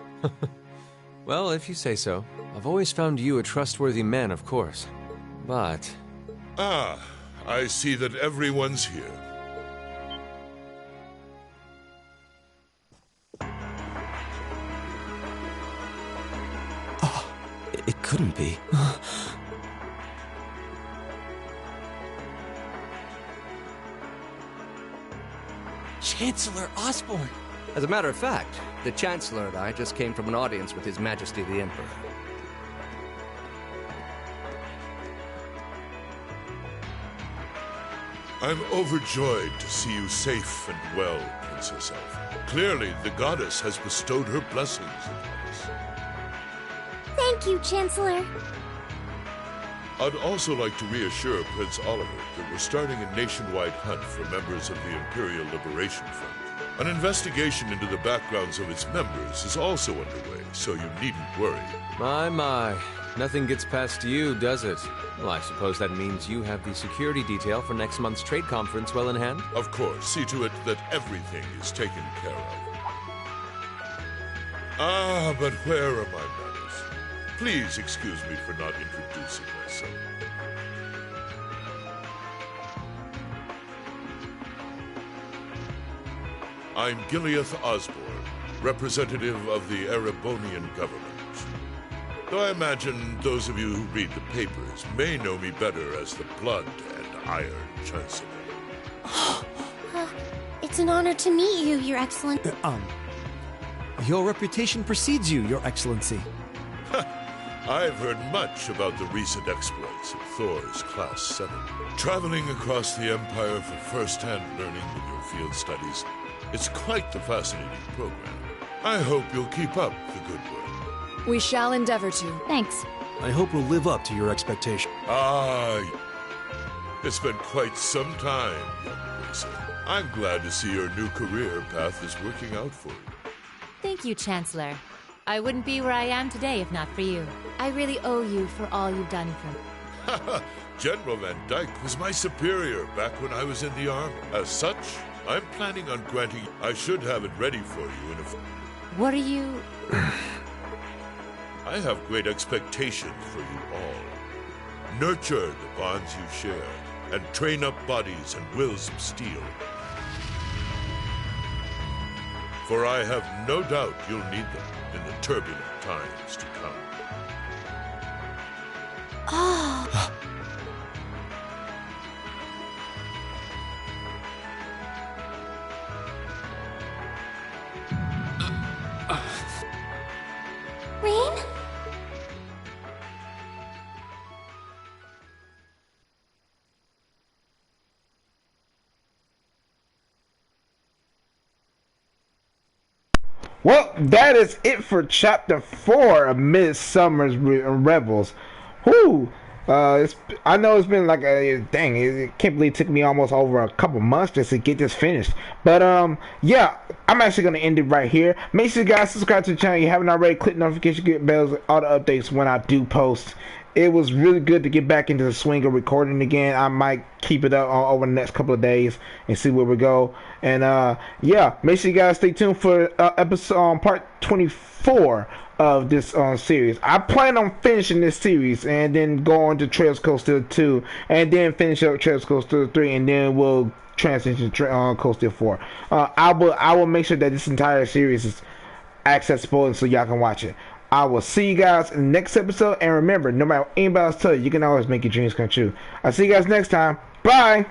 Well, if you say so. I've always found you a trustworthy man, of course. But... Ah, I see that everyone's here. Oh, it couldn't be. Chancellor Osborne! As a matter of fact, the Chancellor and I just came from an audience with His Majesty the Emperor. I'm overjoyed to see you safe and well, Princess Alfin. Clearly, the goddess has bestowed her blessings upon us. Thank you, Chancellor. I'd also like to reassure Prince Oliver that we're starting a nationwide hunt for members of the Imperial Liberation Front. An investigation into the backgrounds of its members is also underway, so you needn't worry. My. Nothing gets past you, does it? Well, I suppose that means you have the security detail for next month's trade conference well in hand? Of course. See to it that everything is taken care of. Ah, but where are my manners? Please excuse me for not introducing myself. I'm Gileath Osborne, representative of the Erebonian government. Though I imagine those of you who read the papers may know me better as the Blood and Iron Chancellor. It's an honor to meet you, Your Excellency. Your reputation precedes you, Your Excellency. I've heard much about the recent exploits of Thor's Class 7. Traveling across the Empire for first-hand learning with your field studies, it's quite the fascinating program. I hope you'll keep up the good work. We shall endeavor to. Thanks. I hope we'll live up to your expectation. Ah, it's been quite some time, young Racer. I'm glad to see your new career path is working out for you. Thank you, Chancellor. I wouldn't be where I am today if not for you. I really owe you for all you've done for me. General Van Dyke was my superior back when I was in the Army. As such, I'm planning on granting... I should have it ready for you in a... What are you... I have great expectations for you all. Nurture the bonds you share, and train up bodies and wills of steel. For I have no doubt you'll need them in the turbulent times to come. Oh. Rain? Well, that is it for Chapter 4 of Midsummer's Rebels. Whew. I know it's been like a dang. I can't believe it took me almost over a couple months just to get this finished. But yeah, I'm actually gonna end it right here. Make sure you guys subscribe to the channel if you haven't already. Click notification, get bells, all the updates when I do post. It was really good to get back into the swing of recording again. I might keep it up over the next couple of days and see where we go. And yeah, make sure you guys stay tuned for episode part 24 of this series. I plan on finishing this series and then go on to Trails Coaster 2 and then finish up Trails Coaster 3 and then we'll transition to Coaster 4. I will make sure that this entire series is accessible so y'all can watch it. I will see you guys in the next episode, and remember, no matter what anybody else tells you, you can always make your dreams come true. I'll see you guys next time. Bye!